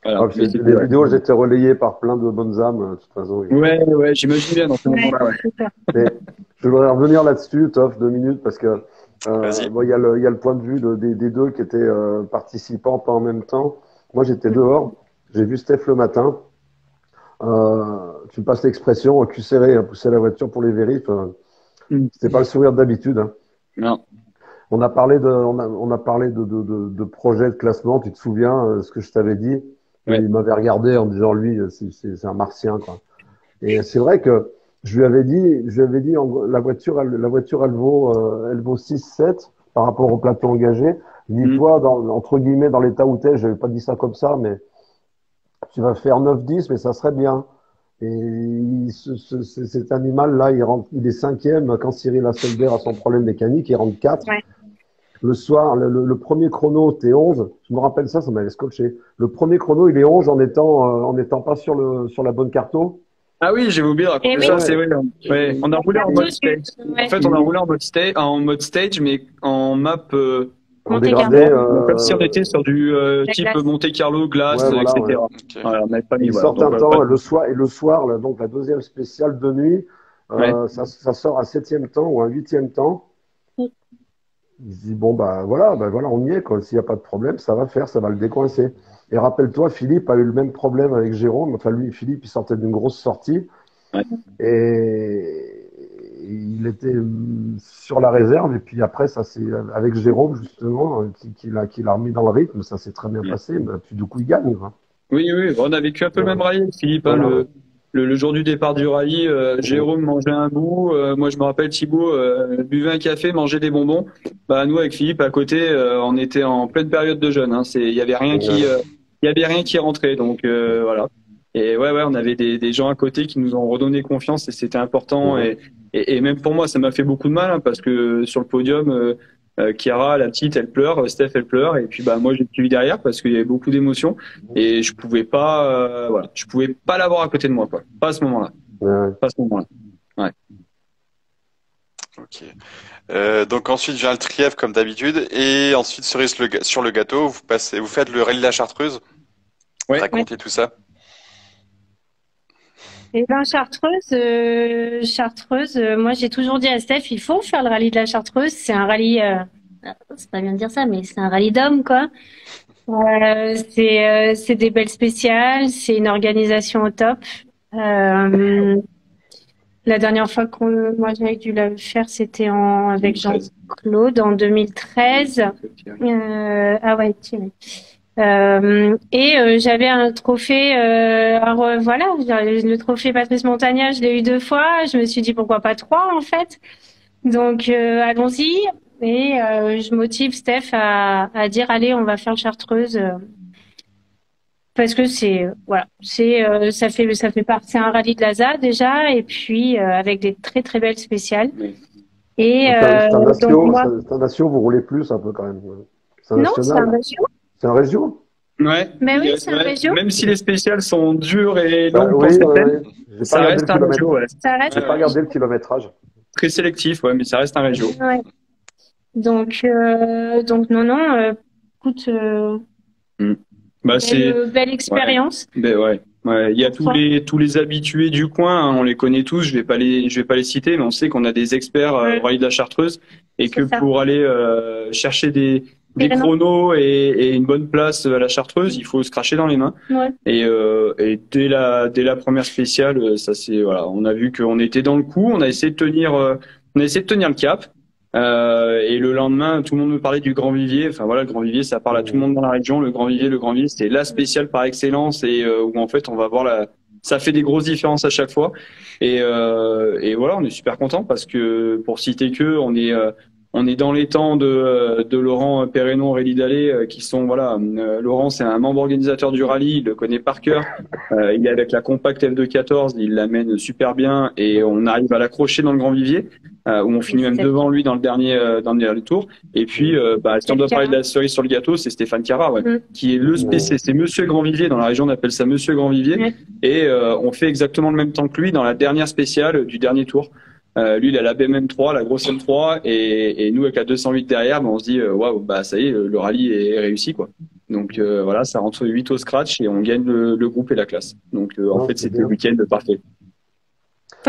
Voilà, les vidéos, elles étaient relayées par plein de bonnes âmes, de toute façon. Ouais, j'imagine bien dans ce moment-là. Ouais. Mais je voudrais revenir là-dessus, Toff, 2 minutes, parce que il y a le point de vue des deux qui étaient participants, pas en même temps. Moi, j'étais dehors, j'ai vu Steph le matin. Tu passes l'expression cul serré, pousser la voiture pour les vérifs. C'était pas le sourire d'habitude. Hein. Non. On a parlé de projet de classement. Tu te souviens ce que je t'avais dit? Ouais. Il m'avait regardé en disant lui, c'est un martien, quoi. Et c'est vrai que je lui avais dit, la voiture, elle vaut 6-7 par rapport au plateau engagé. Dis-toi, entre guillemets, dans l'état où t'es, j'avais pas dit ça comme ça, mais tu vas faire 9-10, mais ça serait bien. Et cet animal-là, il est 5e quand Cyril Hasselber a son problème mécanique, il rentre 4. Ouais. Le soir, le premier chrono, t'es 11. Je me rappelle ça m'avait scotché. Le premier chrono, il est 11 en étant pas sur la bonne carto. Ah oui, j'ai oublié de raconter ça, c'est vrai. Ouais. On a roulé en mode stage. En fait, on a roulé en mode stage, mais en map, comme si on était sur du type Monte Carlo, glace, etc. Okay. Voilà, on n'avait pas mis, ils sortent un temps, le soir, donc la deuxième spéciale de nuit, Ouais. Ça sort à 7e temps ou un 8e temps. Oui. Il se dit, bon, bah voilà, on y est, quoi. S'il n'y a pas de problème, ça va faire, ça va le décoincer. Et rappelle-toi, Philippe a eu le même problème avec Jérôme. Enfin, lui, Philippe, il sortait d'une grosse sortie. Ouais. Et il était sur la réserve. Et puis après, ça c'est avec Jérôme, justement, qui l'a remis dans le rythme. Ça s'est très bien passé. Bah, puis du coup, il gagne, quoi. Oui, oui, on a vécu un peu le même rallye avec Philippe. Hein, Voilà. le jour du départ du rallye, Jérôme mangeait un bout. Moi, je me rappelle Thibaut buvait un café, mangeait des bonbons. Bah, nous, avec Philippe, à côté, on était en pleine période de jeûne. Hein. Il y avait rien il y avait rien qui rentrait. Donc voilà. Et ouais, on avait des gens à côté qui nous ont redonné confiance et c'était important. Et même pour moi, ça m'a fait beaucoup de mal hein, parce que sur le podium. Chiara, la petite, elle pleure, Steph, elle pleure, et puis bah moi j'ai suivi derrière parce qu'il y avait beaucoup d'émotions et je pouvais pas, voilà, je pouvais pas l'avoir à côté de moi, quoi. Pas à ce moment-là, pas à ce moment-là. Ouais. Ok. Donc ensuite vient le trièvre comme d'habitude et ensuite cerise sur le gâteau, vous faites le rallye de la Chartreuse. Ouais. Racontez tout ça. Et ben Chartreuse, moi j'ai toujours dit à Steph, il faut faire le rallye de la Chartreuse. C'est un rallye, c'est pas bien de dire ça, mais c'est un rallye d'hommes, quoi. C'est des belles spéciales, c'est une organisation au top. La dernière fois que moi j'avais dû le faire, c'était avec Jean-Claude en 2013. Ah ouais, Thierry. J'avais un trophée, voilà, le trophée Patrice Montagna, je l'ai eu 2 fois. Je me suis dit pourquoi pas 3 en fait. Donc allons-y. Et je motive Steph à dire allez, on va faire le Chartreuse parce que voilà, ça fait partie, c'est un rallye de l'ASA déjà et puis avec des très très belles spéciales. Et c'est un Natio, vous roulez plus un peu quand même. C'est un non, c'est un Régio. C'est un Régio. Ouais. Mais oui, c'est un Régio. Même si les spéciales sont dures et longues pour certaines, ça reste un Régio. Ouais. J'ai pas regardé le kilométrage. Très sélectif, ouais, mais ça reste un Régio. Ouais. Donc non, écoute, belle expérience. Ouais. Ouais, il y a tous les habitués du coin, hein, on les connaît tous. Je vais pas les citer, mais on sait qu'on a des experts au rallye de la Chartreuse et que pour aller chercher des chronos et une bonne place à la Chartreuse, il faut se cracher dans les mains. Ouais. Et dès la première spéciale, ça c'est voilà, on a vu qu'on était dans le coup, on a essayé de tenir le cap. Et le lendemain, tout le monde me parlait du Grand Vivier. Enfin voilà, le Grand Vivier, ça parle à tout le monde dans la région. Le Grand Vivier, c'est la spéciale par excellence et où en fait on va voir ça fait des grosses différences à chaque fois. Et voilà, on est super content parce que pour citer que, on est dans les temps de Laurent Perrenot, Aurélie Dallet, qui sont voilà. Laurent, c'est un membre organisateur du rallye, il le connaît par cœur. Il est avec la compacte F214, il l'amène super bien et on arrive à l'accrocher dans le Grand Vivier. Où on finit même devant lui dans le dernier tour. Et puis, si on doit parler de la cerise sur le gâteau, c'est Stéphane Cara, qui est le spécialiste. C'est Monsieur Grand Vivier dans la région, on appelle ça Monsieur Grand Vivier. Et on fait exactement le même temps que lui dans la dernière spéciale du dernier tour. Lui, il a la BM3, la grosse M3, et nous avec la 208 derrière, on se dit waouh, ça y est, le rallye est réussi, quoi. Donc voilà, ça rentre 8 au scratch et on gagne le groupe et la classe. Donc en fait, c'était le week-end parfait.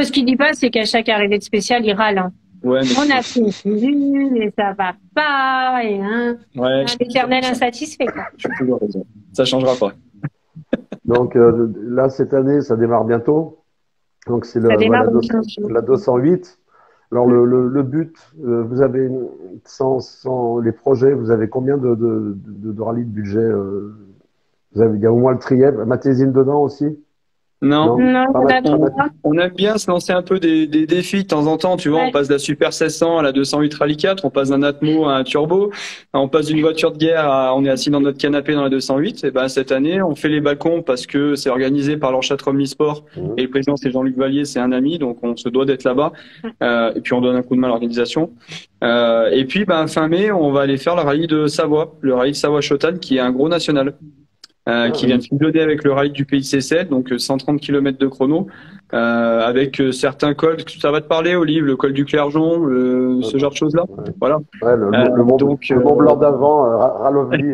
Ce qu'il dit pas, c'est qu'à chaque arrivée de spécial, il râle. Hein. Ouais, on a fait une et ça va pas, et un éternel insatisfait. Quoi. Je suis toujours raison. Ça changera pas. Donc là, cette année, ça démarre bientôt. Donc c'est la 208. Alors le but, vous avez sans les projets, vous avez combien de rallye de budget il y a au moins le trièvre, Matésine dedans aussi? Non, on aime bien se lancer un peu des défis de temps en temps, tu vois, on passe de la Super 1600 à la 208 Rallye 4, on passe d'un Atmo à un Turbo, on passe d'une voiture de guerre on est assis dans notre canapé dans la 208, et cette année, on fait les balcons parce que c'est organisé par l'Orchat Omnisport, et le président c'est Jean-Luc Vallier, c'est un ami, donc on se doit d'être là-bas, et puis on donne un coup de main à l'organisation. Et puis, fin mai, on va aller faire le rallye de Savoie, le rallye de Savoie-Chotan, qui est un gros national. Qui vient de fusionner avec le rallye du PICC, donc 130 km de chrono, avec certains cols. Ça va te parler, Olive, le col du Clergeon, ce genre de choses-là. Voilà. Ouais, le Mont Blanc d'avant, Ralovli.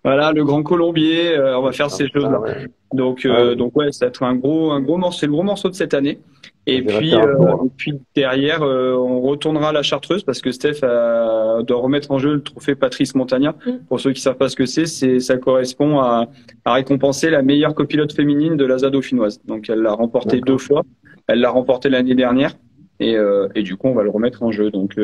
Voilà, le Grand Colombier, on va faire ces choses-là. Donc ouais, ça va être un gros morceau, c'est le gros morceau de cette année. Et J'irai puis, faire un tour, alors. derrière, on retournera à la Chartreuse parce que Steph doit remettre en jeu le trophée Patrice Montagna. Pour ceux qui savent pas ce que ça correspond à récompenser la meilleure copilote féminine de la ZAD dauphinoise. Donc elle l'a remporté D'accord. 2 fois. Elle l'a remporté l'année dernière. Et du coup, on va le remettre en jeu. Donc,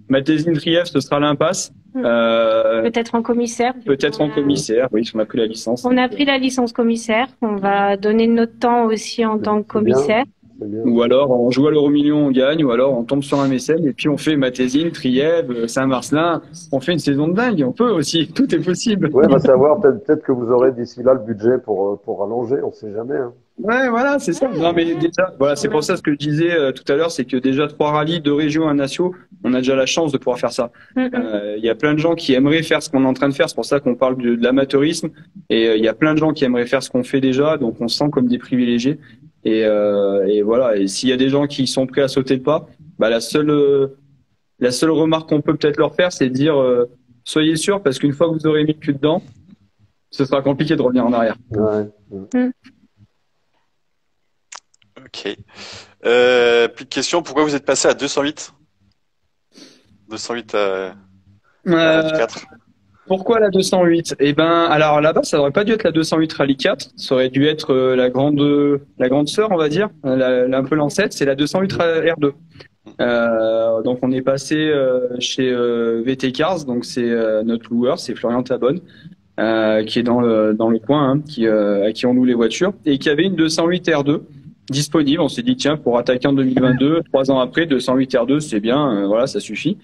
Mathésine Trièves, ce sera l'impasse. Peut-être en commissaire. Peut-être en commissaire, oui, si on a pris la licence. On a pris la licence commissaire. On va donner notre temps aussi en tant que C'est bien. commissaire. C'est bien. Ou alors, on joue à l'euro-million, on gagne. Ou alors, on tombe sur un mécène et puis on fait Mathésine, Trièves, Saint-Marcelin. On fait une saison de dingue. On peut aussi. Tout est possible. Ouais, on va savoir, peut-être que vous aurez d'ici là le budget pour allonger, on sait jamais. Hein. Ouais, voilà, c'est ça. Non, mais déjà, voilà, c'est pour ça ce que je disais tout à l'heure, c'est que déjà 3 rallyes, 2 régions, 1 national, on a déjà la chance de pouvoir faire ça. Il y a plein de gens qui aimeraient faire ce qu'on est en train de faire, c'est pour ça qu'on parle de l'amateurisme. Et il y a plein de gens qui aimeraient faire ce qu'on fait déjà, donc on se sent comme des privilégiés. Et voilà. Et s'il y a des gens qui sont prêts à sauter le pas, bah la seule remarque qu'on peut peut-être leur faire, c'est de dire soyez sûrs, parce qu'une fois que vous aurez mis le cul dedans, ce sera compliqué de revenir en arrière. Ouais. Ok. Puis de question, pourquoi vous êtes passé à 208? 208 à 4. Pourquoi la 208? Eh ben, alors là-bas, ça aurait pas dû être la 208 Rallye 4, ça aurait dû être la grande sœur, on va dire, un peu l'ancêtre, c'est la 208 R2. Donc on est passé chez VT Cars, donc c'est notre loueur, c'est Florian Tabonne, qui est dans le coin, hein, à qui on loue les voitures, et qui avait une 208 R2 disponible. On s'est dit tiens, pour attaquer en 2022, 3 ans après, 208 R2, c'est bien, voilà, ça suffit.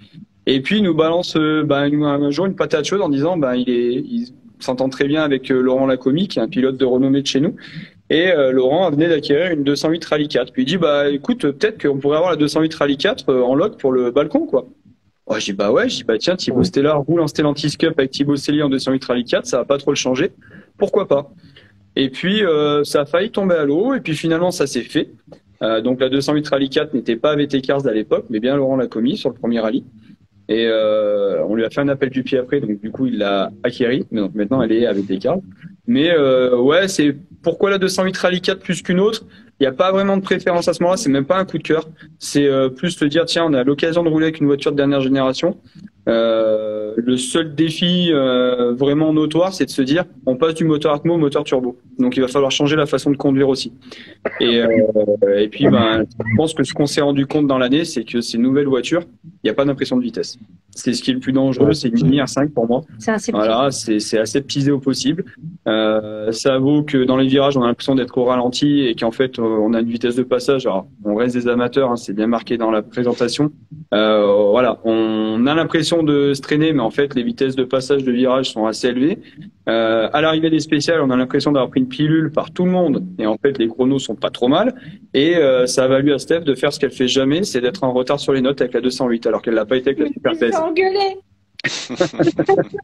Et puis il nous balance un jour une patate chaude en disant il s'entend très bien avec Laurent Lacomie, qui est un pilote de renommée de chez nous. Et Laurent venait d'acquérir une 208 Rallye 4. Puis il dit écoute, peut-être qu'on pourrait avoir la 208 Rallye 4 en loc pour le balcon, quoi. Je dis ouais, tiens, Thibaut Stella roule en Stellantis Cup avec Thibaut Sellier en 208 Rallye 4, ça va pas trop le changer. Pourquoi pas? Et puis ça a failli tomber à l'eau, et puis finalement ça s'est fait. Donc la 208 Rallye 4 n'était pas VT Cars à l'époque, mais bien Laurent Lacomie sur le premier rallye. Et on lui a fait un appel du pied après, donc du coup il l'a acquérie, mais donc maintenant elle est avec VT Cars. Mais ouais, c'est pourquoi la 208 Rallye 4 plus qu'une autre? Il n'y a pas vraiment de préférence à ce moment-là, c'est même pas un coup de cœur. C'est plus te dire tiens, on a l'occasion de rouler avec une voiture de dernière génération. Le seul défi vraiment notoire, c'est de se dire on passe du moteur Atmo au moteur turbo. Donc il va falloir changer la façon de conduire aussi. Et puis je pense que ce qu'on s'est rendu compte dans l'année, c'est que ces nouvelles voitures, il n'y a pas d'impression de vitesse. C'est ce qui est le plus dangereux, c'est une Mini R5 pour moi. Voilà, c'est aseptisé au possible. Ça vaut que dans les virages, on a l'impression d'être au ralenti et qu'en fait, on a une vitesse de passage. Alors, on reste des amateurs, hein, c'est bien marqué dans la présentation. Voilà, on a l'impression de se traîner, mais en fait, les vitesses de passage de virage sont assez élevées. À l'arrivée des spéciales, on a l'impression d'avoir pris une pilule par tout le monde, et en fait, les chronos sont pas trop mal. Et ça a valu à Steph de faire ce qu'elle fait jamais, c'est d'être en retard sur les notes avec la 208, alors qu'elle l'a pas été avec la Super PS.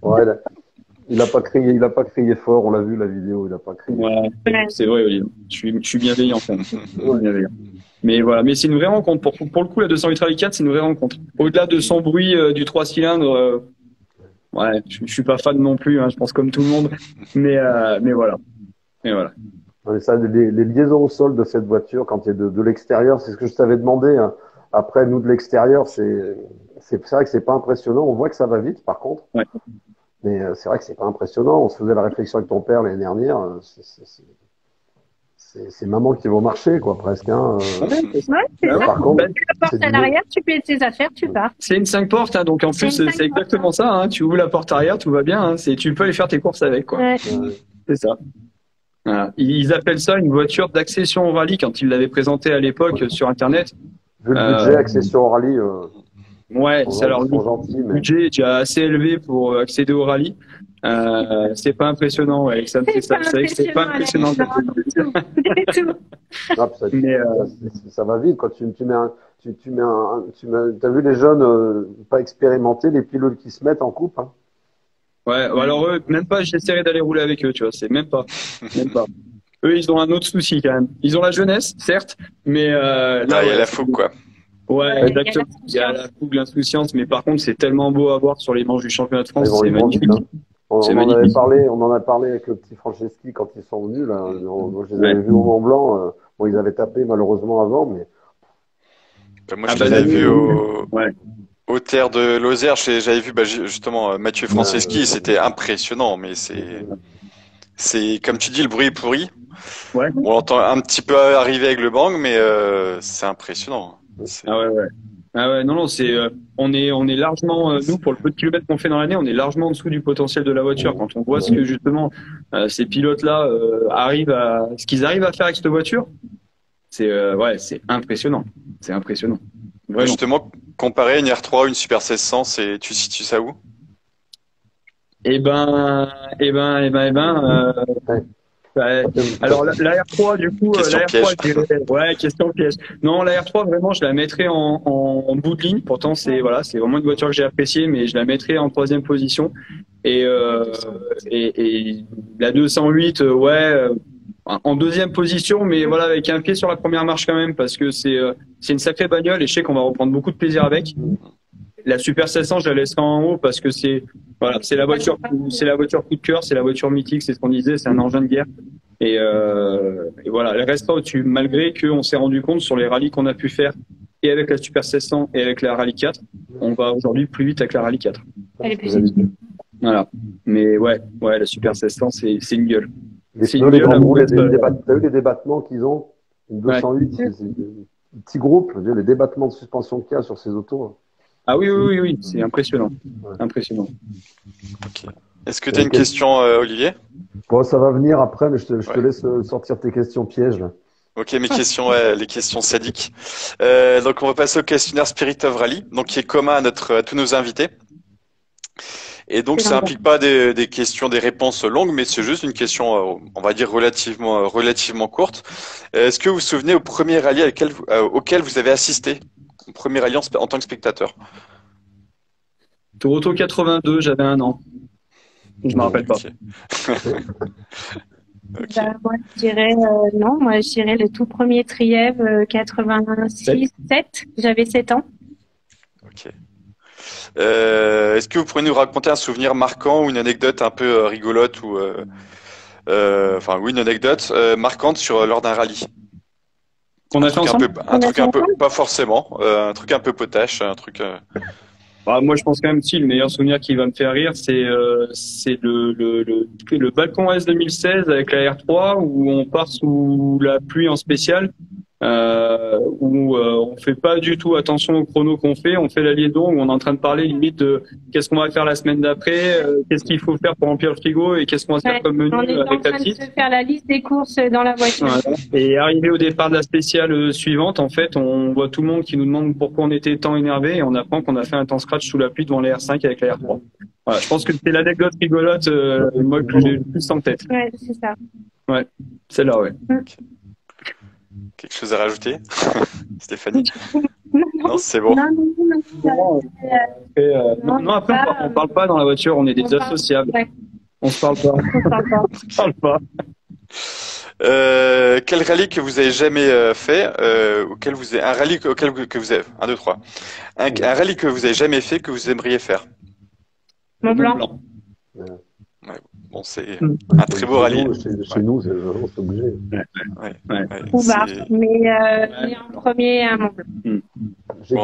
Ouais, il a pas crié fort, on l'a vu la vidéo, il a pas crié. Ouais, c'est vrai, Olivier. Je suis bienveillant, quand même. Bienveillant. Mais voilà, mais c'est une vraie rencontre. Pour le coup, la 208 Rallye 4, c'est une vraie rencontre. Au-delà de son bruit du 3 cylindres, ouais, je suis pas fan non plus, hein, je pense comme tout le monde. Mais voilà. Mais voilà. Ouais, ça, les liaisons au sol de cette voiture, quand tu es de l'extérieur, c'est ce que je t'avais demandé. Hein. Après, nous, de l'extérieur, c'est vrai que c'est pas impressionnant. On voit que ça va vite, par contre. Ouais. Mais c'est vrai que c'est pas impressionnant. On se faisait la réflexion avec ton père l'année dernière. C'est maman qui va au marché, quoi, presque. Hein. Ouais, c'est ça. Par contre, tu la portes à l'arrière, tu payes tes affaires, tu pars. C'est une 5 portes, hein, donc en plus, c'est exactement ça. Hein. Tu ouvres la porte arrière, tout va bien. Hein. Tu peux aller faire tes courses avec, quoi. Ouais. C'est ça. Voilà. Ils appellent ça une voiture d'accession au rallye quand ils l'avaient présenté à l'époque sur Internet. Vu le budget accession au rallye, ouais, c'est alors le budget est déjà assez élevé pour accéder au rallye. C'est pas impressionnant, ouais. Ça me fait ça. C'est pas impressionnant. Mais ça va vite quand t'as vu les jeunes pas expérimentés, les pilotes qui se mettent en coupe. Hein. Ouais, alors eux, même pas, j'essaierai d'aller rouler avec eux, tu vois, c'est même pas. Eux, ils ont un autre souci quand même. Ils ont la jeunesse, certes, mais là, il y a la fougue, quoi. Ouais, exactement. Il y a la fougue, l'insouciance, mais par contre, c'est tellement beau à voir sur les manches du championnat de France, c'est magnifique. On en a parlé avec le petit Franceschi quand ils sont venus, là. Moi, je les avais vus au Mont Blanc. Bon, ils avaient tapé malheureusement avant, mais Moi, Ah je bah, l'avais vu ouais. au Terre de Lozère. J'avais vu justement Mathieu Franceschi. C'était impressionnant, mais c'est comme tu dis, le bruit est pourri. Ouais. On l'entend un petit peu arriver avec le bang, mais c'est impressionnant. Ah ouais, ouais. Ah ouais, non, non, on est largement, nous, pour le peu de kilomètres qu'on fait dans l'année, on est largement en dessous du potentiel de la voiture. Quand on voit ce que, justement, ces pilotes-là, ce qu'ils arrivent à faire avec cette voiture, ouais, c'est impressionnant. C'est impressionnant. Vraiment. Justement, comparer une R3 ou une Super 1600, tu situes ça où? Eh ben, ouais. Alors la R3 du coup, Question la piège. R3, je dirais, ouais, question piège. Non, la R3 vraiment, je la mettrais en bout de ligne. Pourtant, c'est vraiment une voiture que j'ai appréciée, mais je la mettrais en troisième position. Et la 208, en deuxième position, mais voilà, avec un pied sur la première marche quand même, parce que c'est une sacrée bagnole et je sais qu'on va reprendre beaucoup de plaisir avec. La Super 700, je la laisserai en haut parce que c'est la voiture coup de cœur, c'est la voiture mythique, c'est ce qu'on disait, c'est un engin de guerre. Et voilà, elle reste pas au-dessus, malgré qu'on s'est rendu compte sur les rallyes qu'on a pu faire et avec la Super 700 et avec la Rallye 4, on va aujourd'hui plus vite avec la Rallye 4. Elle est plus vite. Voilà. Mais ouais, la Super 700, c'est une gueule. Les C'est pneus, une les gueule grands à roues, mettre, t'as vu les débattements qu'ils ont? Une 208, c'est un petit groupe, je veux dire, les débattements de suspension qu'il y a sur ces autos. Ah oui, c'est impressionnant. Impressionnant. Ok. Est-ce que tu as une question, Olivier? Bon, ça va venir après, mais je te laisse sortir tes questions pièges, là. Ok, mes questions, les questions sadiques. Donc, on va passer au questionnaire Spirit of Rally, donc qui est commun à tous nos invités. Et donc, ça implique pas des questions, des réponses longues, mais c'est juste une question, on va dire relativement courte. Est-ce que vous vous souvenez au premier rallye auquel vous avez assisté, au premier rallye en tant que spectateur? Toronto 82, j'avais 1 an. Je me rappelle pas. Okay. Bah, moi, je dirais non. Moi, je dirais le tout premier Trièvre 86-7. J'avais 7 ans. Ok. Est-ce que vous pourriez nous raconter un souvenir marquant ou une anecdote un peu rigolote ou une anecdote marquante lors d'un rallye? On a fait ensemble? Un truc un peu, pas forcément, un truc un peu potache, un truc. Moi, je pense quand même si le meilleur souvenir qui va me faire rire, c'est le Balcon S 2016 avec la R3 où on part sous la pluie en spécial, où on fait pas du tout attention au chrono qu'on fait. On fait la liaison où on est en train de parler limite de qu'est-ce qu'on va faire la semaine d'après, qu'est-ce qu'il faut faire pour remplir le frigo et qu'est-ce qu'on va se faire comme menu on est en avec la train petite. de se faire la liste des courses dans la voiture. Voilà. Et arrivé au départ de la spéciale suivante, en fait, on voit tout le monde qui nous demande pourquoi on était tant énervé et on apprend qu'on a fait un temps scratch sous la pluie devant les R5 avec la R3. Voilà, je pense que c'est l'anecdote rigolote, moi, que j'ai le plus en tête. Ouais, c'est ça. Ouais, celle-là, ouais. Quelque chose à rajouter, Stéphanie? Non, c'est bon. Non, après, on parle pas dans la voiture, on est des associables. Ouais. On se parle pas. On se parle pas. Quel rallye que vous avez jamais fait, un rallye auquel que vous avez, 1, 2, 3. Un rallye que vous avez jamais fait, que vous aimeriez faire? Mont Blanc. Ouais. Bon, c'est un très beau rallye. Chez nous, c'est obligé. Ou Var, mais en premier à Mont Blanc. J'ai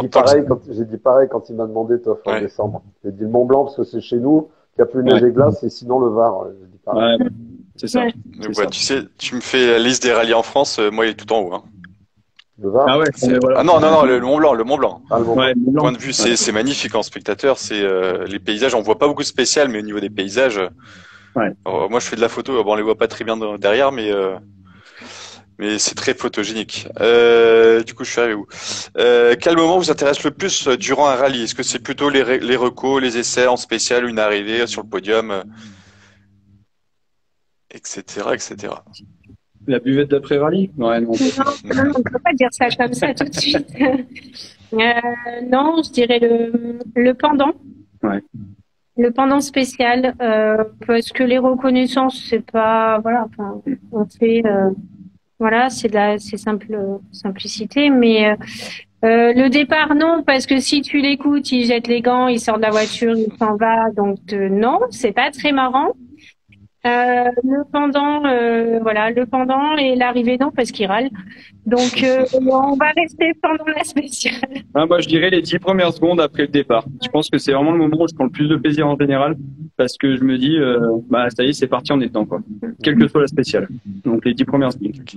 dit pareil quand il m'a demandé toi en décembre. J'ai dit le Mont Blanc parce que c'est chez nous, qu'il n'y a plus neige et glace, et sinon le Var. J'ai dit pareil. Ouais, c'est ça. Ouais. Donc, tu sais, tu me fais la liste des rallyes en France, moi il est tout en haut. Hein. Le Var. Ah ouais. Ah non, le Mont Blanc, le Mont Blanc. Ah, le Mont Blanc. Ouais, Mont Blanc. Point de vue, c'est magnifique en spectateur. C'est les paysages, on voit pas beaucoup de spécial, mais au niveau des paysages, moi je fais de la photo. Bon, on les voit pas très bien derrière, mais c'est très photogénique. Du coup, je suis arrivé où? Quel moment vous intéresse le plus durant un rallye? Est-ce que c'est plutôt les recos, les essais en spécial, une arrivée sur le podium, etc., etc. La buvette d'après-rallye? Ouais, non. Non, on peut pas dire ça comme ça tout de suite. Non, je dirais le pendant. Ouais. Le pendant spécial, parce que les reconnaissances, c'est pas, voilà, enfin, on fait, voilà, c'est simplicité, mais le départ, non, parce que si tu l'écoutes, il jette les gants, il sort de la voiture, il s'en va, donc non, c'est pas très marrant. Le pendant, voilà, le pendant et l'arrivée non parce qu'il râle. Donc on va rester pendant la spéciale. Ah, moi, je dirais les 10 premières secondes après le départ. Je pense que c'est vraiment le moment où je prends le plus de plaisir en général, parce que je me dis, bah ça y est, c'est parti, on est dedans, quoi. Quelle que soit la spéciale. Donc les 10 premières secondes. Ok.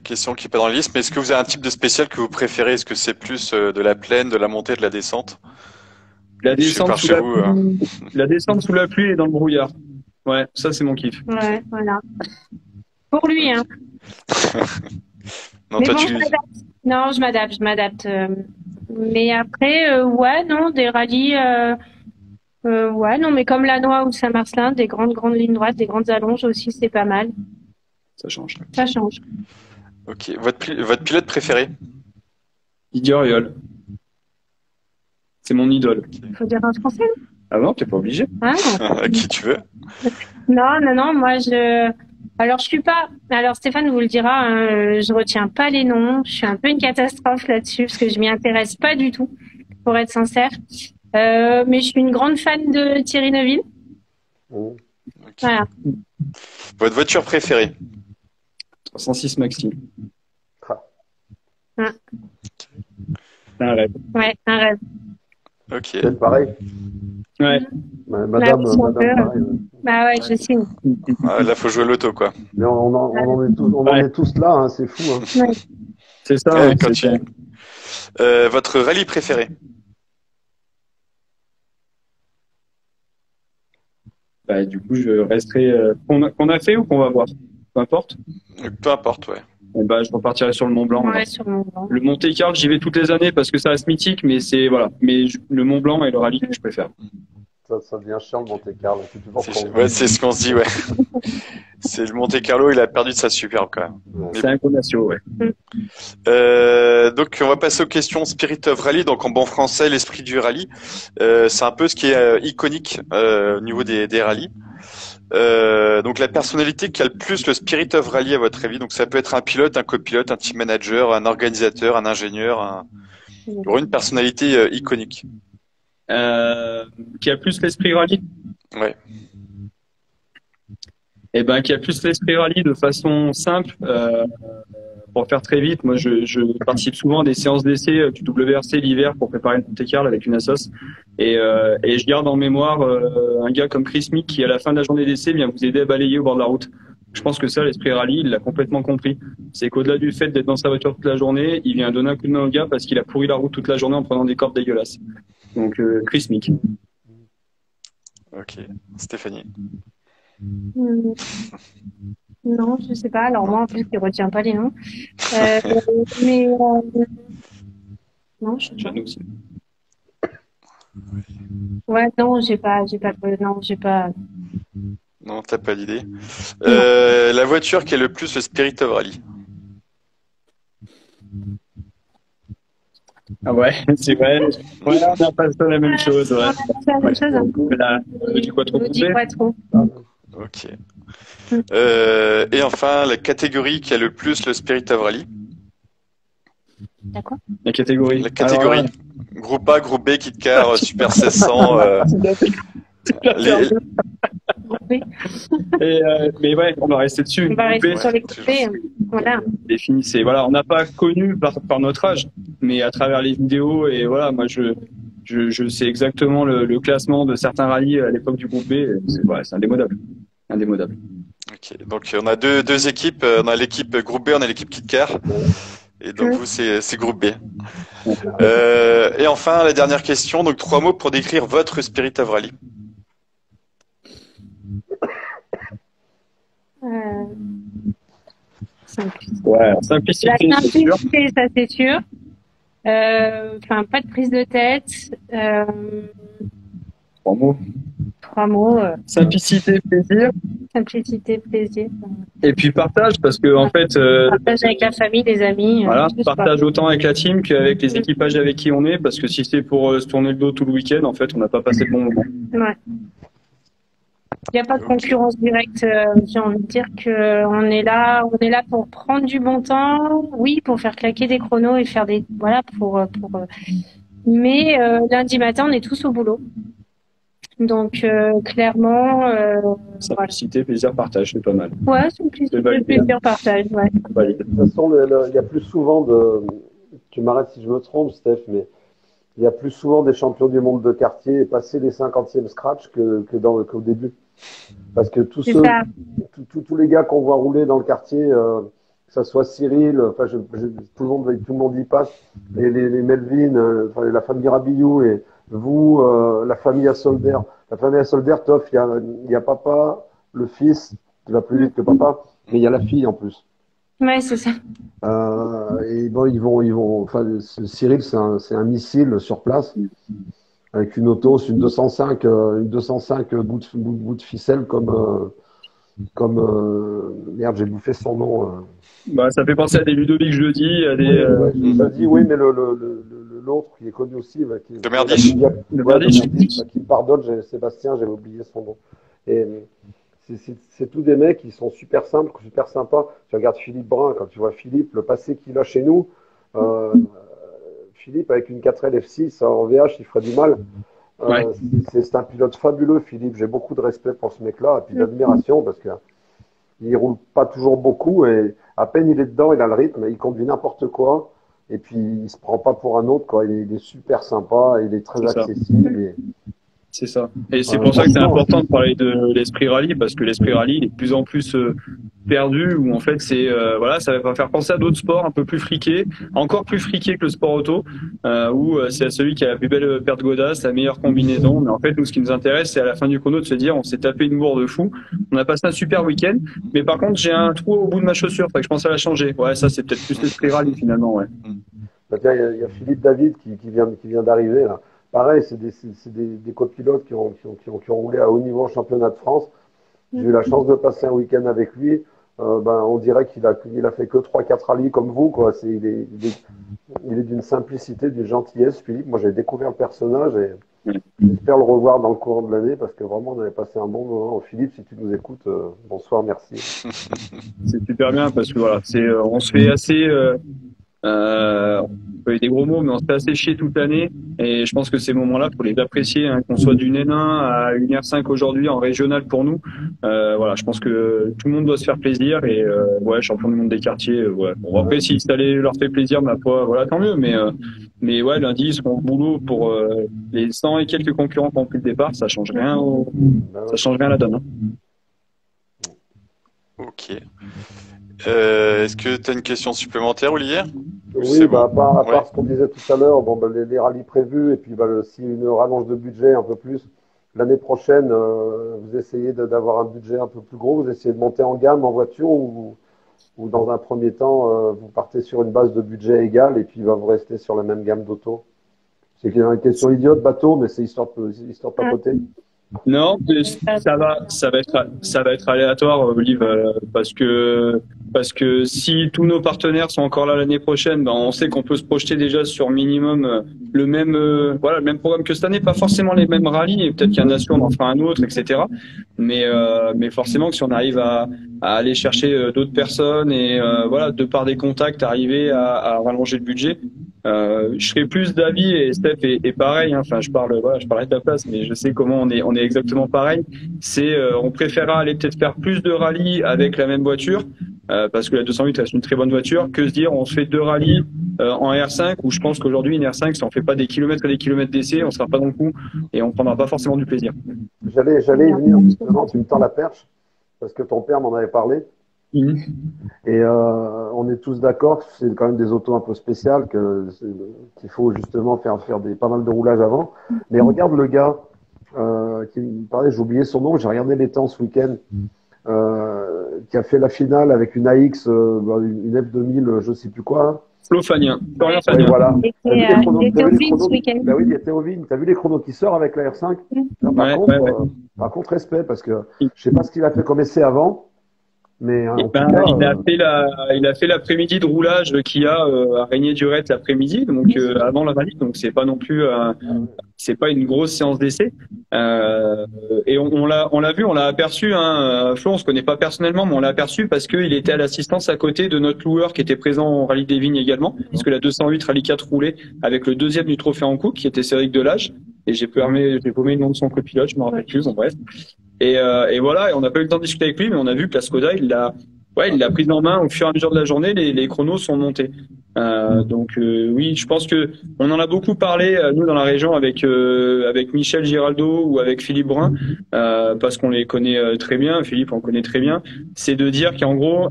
Question qui est pas dans la liste, mais est-ce que vous avez un type de spécial que vous préférez? Est-ce que c'est plus de la plaine, de la montée, de la descente? La Je sais descente par sous chez la vous. pluie, la descente sous la pluie et dans le brouillard. Ouais, ça c'est mon kiff. Ouais, voilà. Pour lui, hein. Non, Mais toi bon, tu. je m'adapte. Non, je m'adapte. Mais après, ouais, non, des rallyes, ouais, non, mais comme la Noix ou Saint-Marcelin, des grandes lignes droites, des grandes allonges aussi, c'est pas mal. Ça change. Ça change. Ok. Votre pilote préféré? Didier Auriol. C'est mon idole. Il faut dire un français. Ah non, t'es pas obligé. Ah, Qui tu veux? non, moi alors je suis pas, alors Stéphane vous le dira, hein, je retiens pas les noms, je suis un peu une catastrophe là-dessus parce que je m'y intéresse pas du tout, pour être sincère. Mais je suis une grande fan de Thierry Neuville. Mmh. Ok. Voilà. Votre voiture préférée? 306 Maxi. Ah. Un rêve. Ouais, un rêve. Ok. C'est pareil. Ouais. Madame, oui, madame, pareil. Bah ouais, je signe. Ah, là, faut jouer à l'auto, quoi. Mais on en Ouais. est tous là, hein, c'est fou. Hein. Ouais. C'est ça. Ouais, hein, quand c'est tu- ça. Votre rallye préféré? Bah, du coup, je resterai qu'on a fait ou qu'on va voir. Peu importe. Peu importe, ouais. Et bah, je repartirai sur le Mont Blanc. alors. Ouais, sur mon banc. Le Monte Carlo, j'y vais toutes les années parce que ça reste mythique, mais c'est voilà. Mais le Mont Blanc et le rallye que je préfère. Ça devient chiant le Monte Carlo. C'est toujours Ouais, c'est ce qu'on se dit, ouais. C'est le Monte Carlo, il a perdu de sa superbe, quand même. Ouais. C'est un Conacio, ouais. Donc, on va passer aux questions Spirit of Rally. Donc, en bon français, l'esprit du rallye. C'est un peu ce qui est iconique au niveau des rallyes. Donc, la personnalité qui a le plus le Spirit of Rally, à votre avis. Donc, ça peut être un pilote, un copilote, un team manager, un organisateur, un ingénieur, une personnalité iconique. Qui a plus l'esprit rallye. Ouais. Et ben, qui a plus l'esprit rallye de façon simple. Pour faire très vite, moi, je participe souvent à des séances d'essai du WRC l'hiver pour préparer le Monte Carlo avec une assoce. Et je garde en mémoire un gars comme Chris Mick qui, à la fin de la journée d'essai, vient vous aider à balayer au bord de la route. Je pense que ça, l'esprit rallye, il l'a complètement compris. C'est qu'au-delà du fait d'être dans sa voiture toute la journée, il vient donner un coup de main au gars parce qu'il a pourri la route toute la journée en prenant des cordes dégueulasses. Donc, Chris Mick. Ok. Stéphanie. Non, je sais pas. Alors moi, en plus, je retiens pas les noms. Mais non, je sais pas. Jeanne aussi. Ouais, non, j'ai pas. Non, t'as pas d'idée. La voiture qui a le plus le Spirit of Rally. Ah ouais, c'est vrai. Voilà, on n'a pas fait la même chose. Ouais. C'est la même chose, hein. Là, je dis quoi trop Je dis pas trop. Ok. Et enfin, la catégorie qui a le plus le Spirit of Rally. D'accord. La catégorie. La catégorie. Alors, Groupe A, groupe B, Kit Car, Super 1600. les- Oui. mais ouais, on va rester dessus. On va rester Groupé, sur les coupés. Voilà. définissez. Voilà, on n'a pas connu par notre âge, mais à travers les vidéos et voilà, moi je sais exactement le classement de certains rallyes à l'époque du groupe B. C'est indémodable. Indémodable. Ok. Donc, on a deux équipes. On a l'équipe groupe B, on a l'équipe Kit Car. Et donc, vous, c'est groupe B. Et enfin, la dernière question. Donc, 3 mots pour décrire votre Spirit of Rally. Ouais, La simplicité, c'est sûr. simplicité, ça c'est sûr. Enfin, pas de prise de tête. 3 mots. 3 mots. Simplicité, plaisir, Simplicité, plaisir. et puis partage, parce que en fait, Partage avec la famille, les amis. voilà, je sais pas. partage autant avec la team qu'avec les équipages avec qui on est, parce que si c'est pour se tourner le dos tout le week-end, en fait, on n'a pas passé le bon moment. Ouais. Il n'y a pas de concurrence directe. J'ai envie de dire que on est là pour prendre du bon temps. Oui, pour faire claquer des chronos et faire mais lundi matin, on est tous au boulot. Donc clairement, Simplicité, plaisir, partage, c'est pas mal. ouais, simplicité, validé. plaisir, partage, ouais. Valide. De toute façon, il y a plus souvent tu m'arrêtes si je me trompe, Steph, mais il y a plus souvent des champions du monde de quartier et passer les 50e scratch qu'au début. Parce que tous C'est ceux, ça. tous les gars qu'on voit rouler dans le quartier, que ça soit Cyril, enfin, tout le monde y passe, les Melvin, enfin, la famille Rabillou et vous, la famille Assolder. La famille Assolder, Toff, il y a papa, le fils, qui va plus vite que papa, mais il y a la fille en plus. Ouais, c'est ça. Et bon, enfin, Cyril, c'est un missile sur place, avec une auto, c'est une 205 bout de ficelle merde, j'ai bouffé son nom. Bah, ça fait penser à des Ludovic Jeudi, à des, Ouais, je dis oui, mais l'autre qui est connu aussi, De Merdiche. Le Merdiche. qui me pardonne, Sébastien, j'avais oublié son nom. Et c'est tous des mecs qui sont super simples, super sympas. Tu regardes Philippe Brun, quand tu vois Philippe, le passé qu'il a chez nous, Philippe avec une 4L F6 en VH, il ferait du mal. Ouais. C'est un pilote fabuleux, Philippe. J'ai beaucoup de respect pour ce mec-là, et puis d'admiration, parce que il roule pas toujours beaucoup, et à peine il est dedans, il a le rythme, il conduit n'importe quoi, et puis il se prend pas pour un autre, quoi. Il est super sympa, il est très C'est ça. accessible. Et C'est ça. Et c'est pour ça que c'est important de parler de l'esprit rallye, parce que l'esprit rallye il est de plus en plus perdu, où en fait c'est voilà, ça va faire penser à d'autres sports un peu plus friqués, encore plus friqués que le sport auto, où c'est celui qui a la plus belle paire de godasses, la meilleure combinaison. Mais en fait, nous, ce qui nous intéresse, c'est à la fin du chrono de se dire, on s'est tapé une bourre de fou, on a passé un super week-end, mais par contre j'ai un trou au bout de ma chaussure, fait que je pense à la changer. Ouais, ça c'est peut-être plus l'esprit rallye finalement, ouais. bah, tiens, il y a Philippe David qui vient d'arriver, là. Pareil, c'est des copilotes qui ont roulé à haut niveau en championnat de France. J'ai eu la chance de passer un week-end avec lui. On dirait qu'il a fait que 3-4 rallyes comme vous, quoi. Il est d'une simplicité, d'une gentillesse, Philippe. Moi, j'ai découvert le personnage et j'espère le revoir dans le courant de l'année, parce que vraiment, on avait passé un bon moment. Philippe, si tu nous écoutes, bonsoir, merci. C'est super bien, parce que voilà, on se fait assez, on peut avoir des gros mots, mais on se fait assez chier toute l'année. Et je pense que ces moments-là, faut les apprécier, hein, qu'on soit d'une N1 à une R5 aujourd'hui en régional pour nous. Voilà, je pense que tout le monde doit se faire plaisir. Et ouais, champion du monde des quartiers. Ouais. Bon, après, si ça leur fait plaisir, ma foi, voilà, tant mieux. Mais ouais, lundi, ils seront au boulot pour les 100 et quelques concurrents qui ont pris le départ. Ça change rien, ça change rien à la donne. Hein. Ok. Est-ce que tu as une question supplémentaire, Olivier? Oui, C'est bon. à part ce qu'on disait tout à l'heure, les rallyes prévus, et puis si une rallonge de budget un peu plus, l'année prochaine, vous essayez d'avoir un budget un peu plus gros, vous essayez de monter en gamme en voiture, ou dans un premier temps, vous partez sur une base de budget égale, et puis vous restez sur la même gamme d'auto. C'est une question idiote, bateau, mais c'est histoire de papoter. Non, ça va être aléatoire, Olive, parce que si tous nos partenaires sont encore là l'année prochaine, ben on sait qu'on peut se projeter déjà sur minimum le même programme que cette année, pas forcément les mêmes rallyes, et peut-être qu'un nation on en fera un autre, etc. Mais forcément que si on arrive à aller chercher d'autres personnes et voilà, de par des contacts, arriver à rallonger le budget. Je serais plus d'avis, et Steph est pareil, hein. Enfin, je parlerai de ta place, mais je sais comment on est exactement pareil. On préférera aller peut-être faire plus de rallyes avec la même voiture, parce que la 208 reste une très bonne voiture, que se dire on se fait 2 rallyes en R5, où je pense qu'aujourd'hui une R5, si on fait pas des kilomètres et des kilomètres d'essai, on sera pas dans le coup et on prendra pas forcément du plaisir. J'allais y venir, justement, tu me tends la perche, parce que ton père m'en avait parlé. Et on est tous d'accord que c'est quand même des autos un peu spéciales, qu'il faut justement faire pas mal de roulage avant. Mais regarde le gars qui me parlait, j'ai oublié son nom, j'ai regardé les temps ce week-end, qui a fait la finale avec une AX, une F2000, je sais plus quoi. Flo Fagnin. Ouais, voilà. Il était au Vin ce week-end. Ben oui, il était au Vin. T'as vu les chronos qui sortent avec la R5? Par contre, respect, parce que je sais pas ce qu'il a fait comme essai avant. Mais il a fait l'après-midi de roulage qui a régné durette l'après-midi, donc avant la rallye, donc c'est pas non plus c'est pas une grosse séance d'essai. Et on l'a vu, on l'a aperçu, hein. Flo, on se connaît pas personnellement, mais on l'a aperçu parce qu'il était à l'assistance à côté de notre loueur qui était présent au rallye des Vignes également, parce que la 208 rallye 4 roulait avec le deuxième du trophée en coupe qui était Cédric Delage. et j'ai paumé le nom de son copilote, je me rappelle plus, bon bref. Et voilà, et on n'a pas eu le temps de discuter avec lui, mais on a vu que la Skoda, il l'a prise en main au fur et à mesure de la journée, les chronos sont montés. Donc oui, je pense que on en a beaucoup parlé nous dans la région avec Michel Giraldo ou avec Philippe Brun, parce qu'on les connaît très bien. Philippe, on connaît très bien. C'est de dire qu'en gros,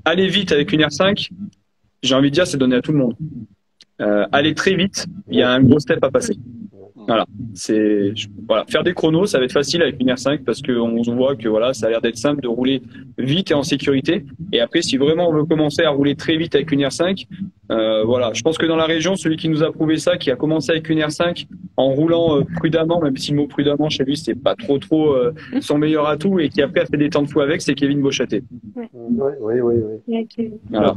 aller vite avec une R5, j'ai envie de dire, c'est donné à tout le monde. Aller très vite, il y a un gros step à passer. Voilà, faire des chronos, ça va être facile avec une R5 parce qu'on voit que voilà, ça a l'air d'être simple de rouler vite et en sécurité. Et après, si vraiment on veut commencer à rouler très vite avec une R5, voilà, je pense que dans la région, celui qui nous a prouvé ça, qui a commencé avec une R5 en roulant prudemment, même si le mot prudemment chez lui c'est pas trop son meilleur atout, et qui après a fait des temps de fou avec, c'est Kevin Beauchâté. Oui. Voilà.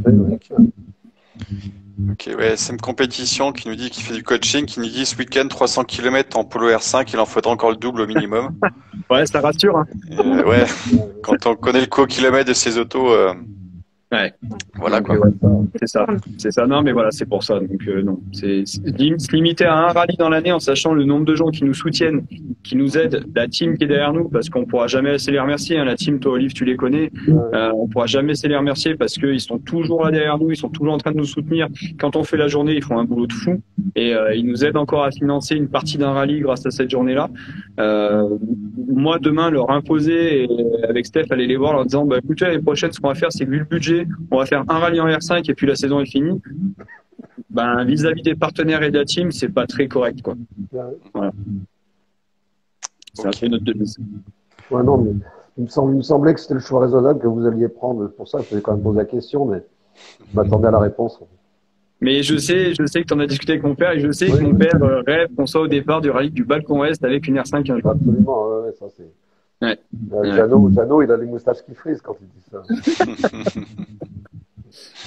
Ok, ouais, SM Compétition qui nous dit qu'il fait du coaching, qui nous dit ce week-end 300 km en Polo R5, il en faudra encore le double au minimum. Ouais, ça rassure. Hein. Ouais, quand on connaît le coût au kilomètre de ces autos, ouais. Voilà quoi. C'est ça. Non, mais voilà, c'est pour ça. Donc non, c'est se limiter à un rallye dans l'année en sachant le nombre de gens qui nous soutiennent, qui nous aident, la team qui est derrière nous, parce qu'on pourra jamais assez les remercier. Hein, la team, toi Olive, tu les connais. On pourra jamais assez les remercier parce qu'ils sont toujours là derrière nous, ils sont toujours en train de nous soutenir. Quand on fait la journée, ils font un boulot de fou et ils nous aident encore à financer une partie d'un rallye grâce à cette journée-là. Moi, demain, leur imposer et avec Steph, aller les voir, leur disant, bah écoutez, l'année prochaine, ce qu'on va faire, c'est que vu le budget, on va faire un rallye en R5 et puis la saison est finie. Ben, vis-à-vis des partenaires et de la team, c'est pas très correct, quoi. Voilà. C'est un peu notre devise. Ouais, non, mais il me semblait que c'était le choix raisonnable que vous alliez prendre. Pour ça, je vais quand même poser la question, mais je m'attendais à la réponse. Mais je sais que tu en as discuté avec mon père et je sais que mon père rêve qu'on soit au départ du rallye du Balcon Est avec une R5 un jour. Absolument, ouais, ça c'est. Ouais. Jeannot, il a les moustaches qui frisent quand il dit ça.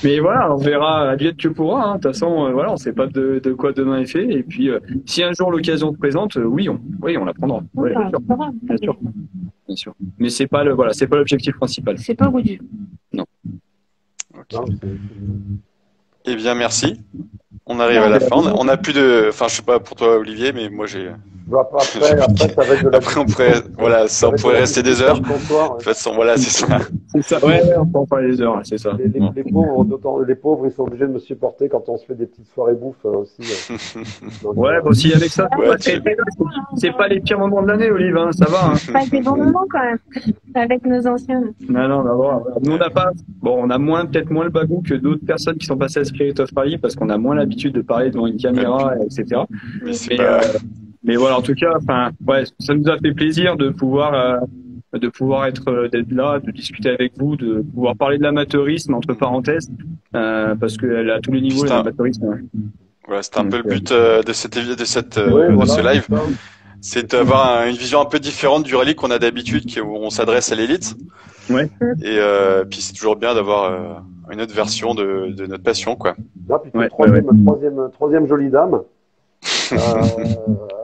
Mais voilà, on verra advienne que pourra. Hein. De toute façon, voilà, on sait pas de quoi demain est fait. Et puis, si un jour l'occasion se présente, oui, on la prendra. Ouais, bien sûr. Mais c'est pas c'est pas l'objectif principal. C'est pas au bout du. Non. Okay. Eh bien, merci. On arrive à la fin. On a plus de, enfin, je sais pas pour toi, Olivier, mais moi j'ai. Après, ça va être de la. Après, on pourrait rester des heures. De toute façon, voilà, c'est ça. C'est ça. Ouais, on peut en parler des heures, c'est ça. Les pauvres, ils sont obligés de me supporter quand on se fait des petites soirées bouffe aussi. Donc, ouais, bon, si avec ça, c'est pas les pires moments de l'année, Olive, hein, ça va. Hein. Pas des bons moments quand même, avec nos anciens. Non, nous on n'a pas, on a peut-être moins le bagou que d'autres personnes qui sont passées à Spirit of Rally parce qu'on a moins l'habitude de parler devant une caméra, etc. Mais voilà, en tout cas, ça nous a fait plaisir de pouvoir d'être là, de discuter avec vous, de pouvoir parler de l'amateurisme entre parenthèses, parce que à tous les niveaux, l'amateurisme. Voilà, c'est un peu le but de ce live, c'est d'avoir une vision un peu différente du rallye qu'on a d'habitude, où on s'adresse à l'élite. Ouais. Et puis c'est toujours bien d'avoir une autre version de notre passion, quoi. Là, puis troisième jolie dame.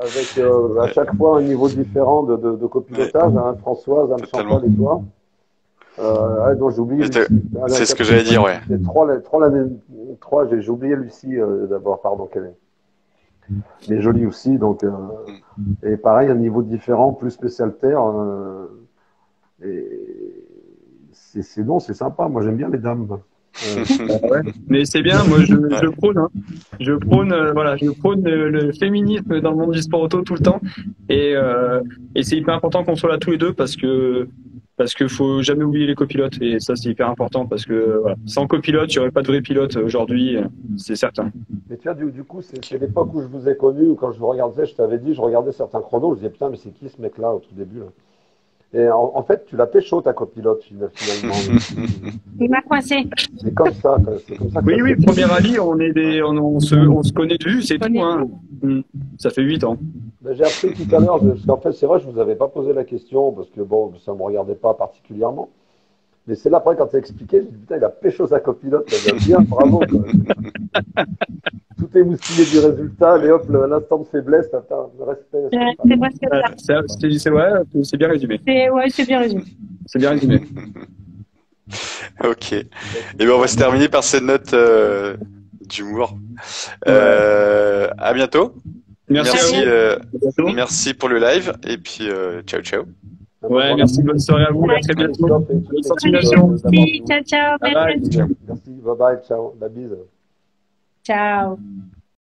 Avec à chaque fois un niveau différent de copilotage, hein, Françoise, Anne-Chantal et toi. Donc j'ai oublié Lucie. C'est ce que j'allais dire, ouais. J'ai oublié Lucie d'abord, pardon, qu'elle est. Mais jolie aussi, donc et pareil, un niveau différent, plus spécial terre. Et c'est bon, c'est sympa. Moi j'aime bien les dames. Ouais. Mais c'est bien, moi je prône, hein. Je prône le féminisme dans le monde du sport auto tout le temps, et c'est hyper important qu'on soit là tous les deux parce que faut jamais oublier les copilotes, et ça c'est hyper important parce que sans copilote, il n'y aurait pas de vrai pilote aujourd'hui, c'est certain. Mais tu vois, du coup, c'est l'époque où je vous ai connu, où quand je vous regardais, je t'avais dit, je regardais certains chronos, je disais putain, mais c'est qui ce mec-là au tout début là. Et en fait, tu l'as pécho ta copilote finalement. Il m'a coincé. C'est comme ça. Oui, premier rallye, on se connaît de vue, c'est tout. Hein. Ça fait 8 ans. Ben, j'ai appris tout à l'heure, parce qu'en fait, c'est vrai, je vous avais pas posé la question, parce que bon, ça me regardait pas particulièrement. Mais c'est là après, quand tu as expliqué, je me dis putain, il a pécho sa copilote, ça va bien, bravo. Tout est moustillé du résultat, mais hop, l'instant de faiblesse, le respect. C'est presque ça. C'est bien résumé. C'est bien résumé. C'est bien résumé. Ok. Et bien, on va se terminer par cette note d'humour. À bientôt. Merci, À bientôt. merci pour le live et puis ciao ciao. Ouais, merci. Bonne soirée à vous. À très bientôt. Bonne continuation. Merci, ciao, ciao. Bye bye. Merci. Merci, bye bye, ciao, la bise. Ciao.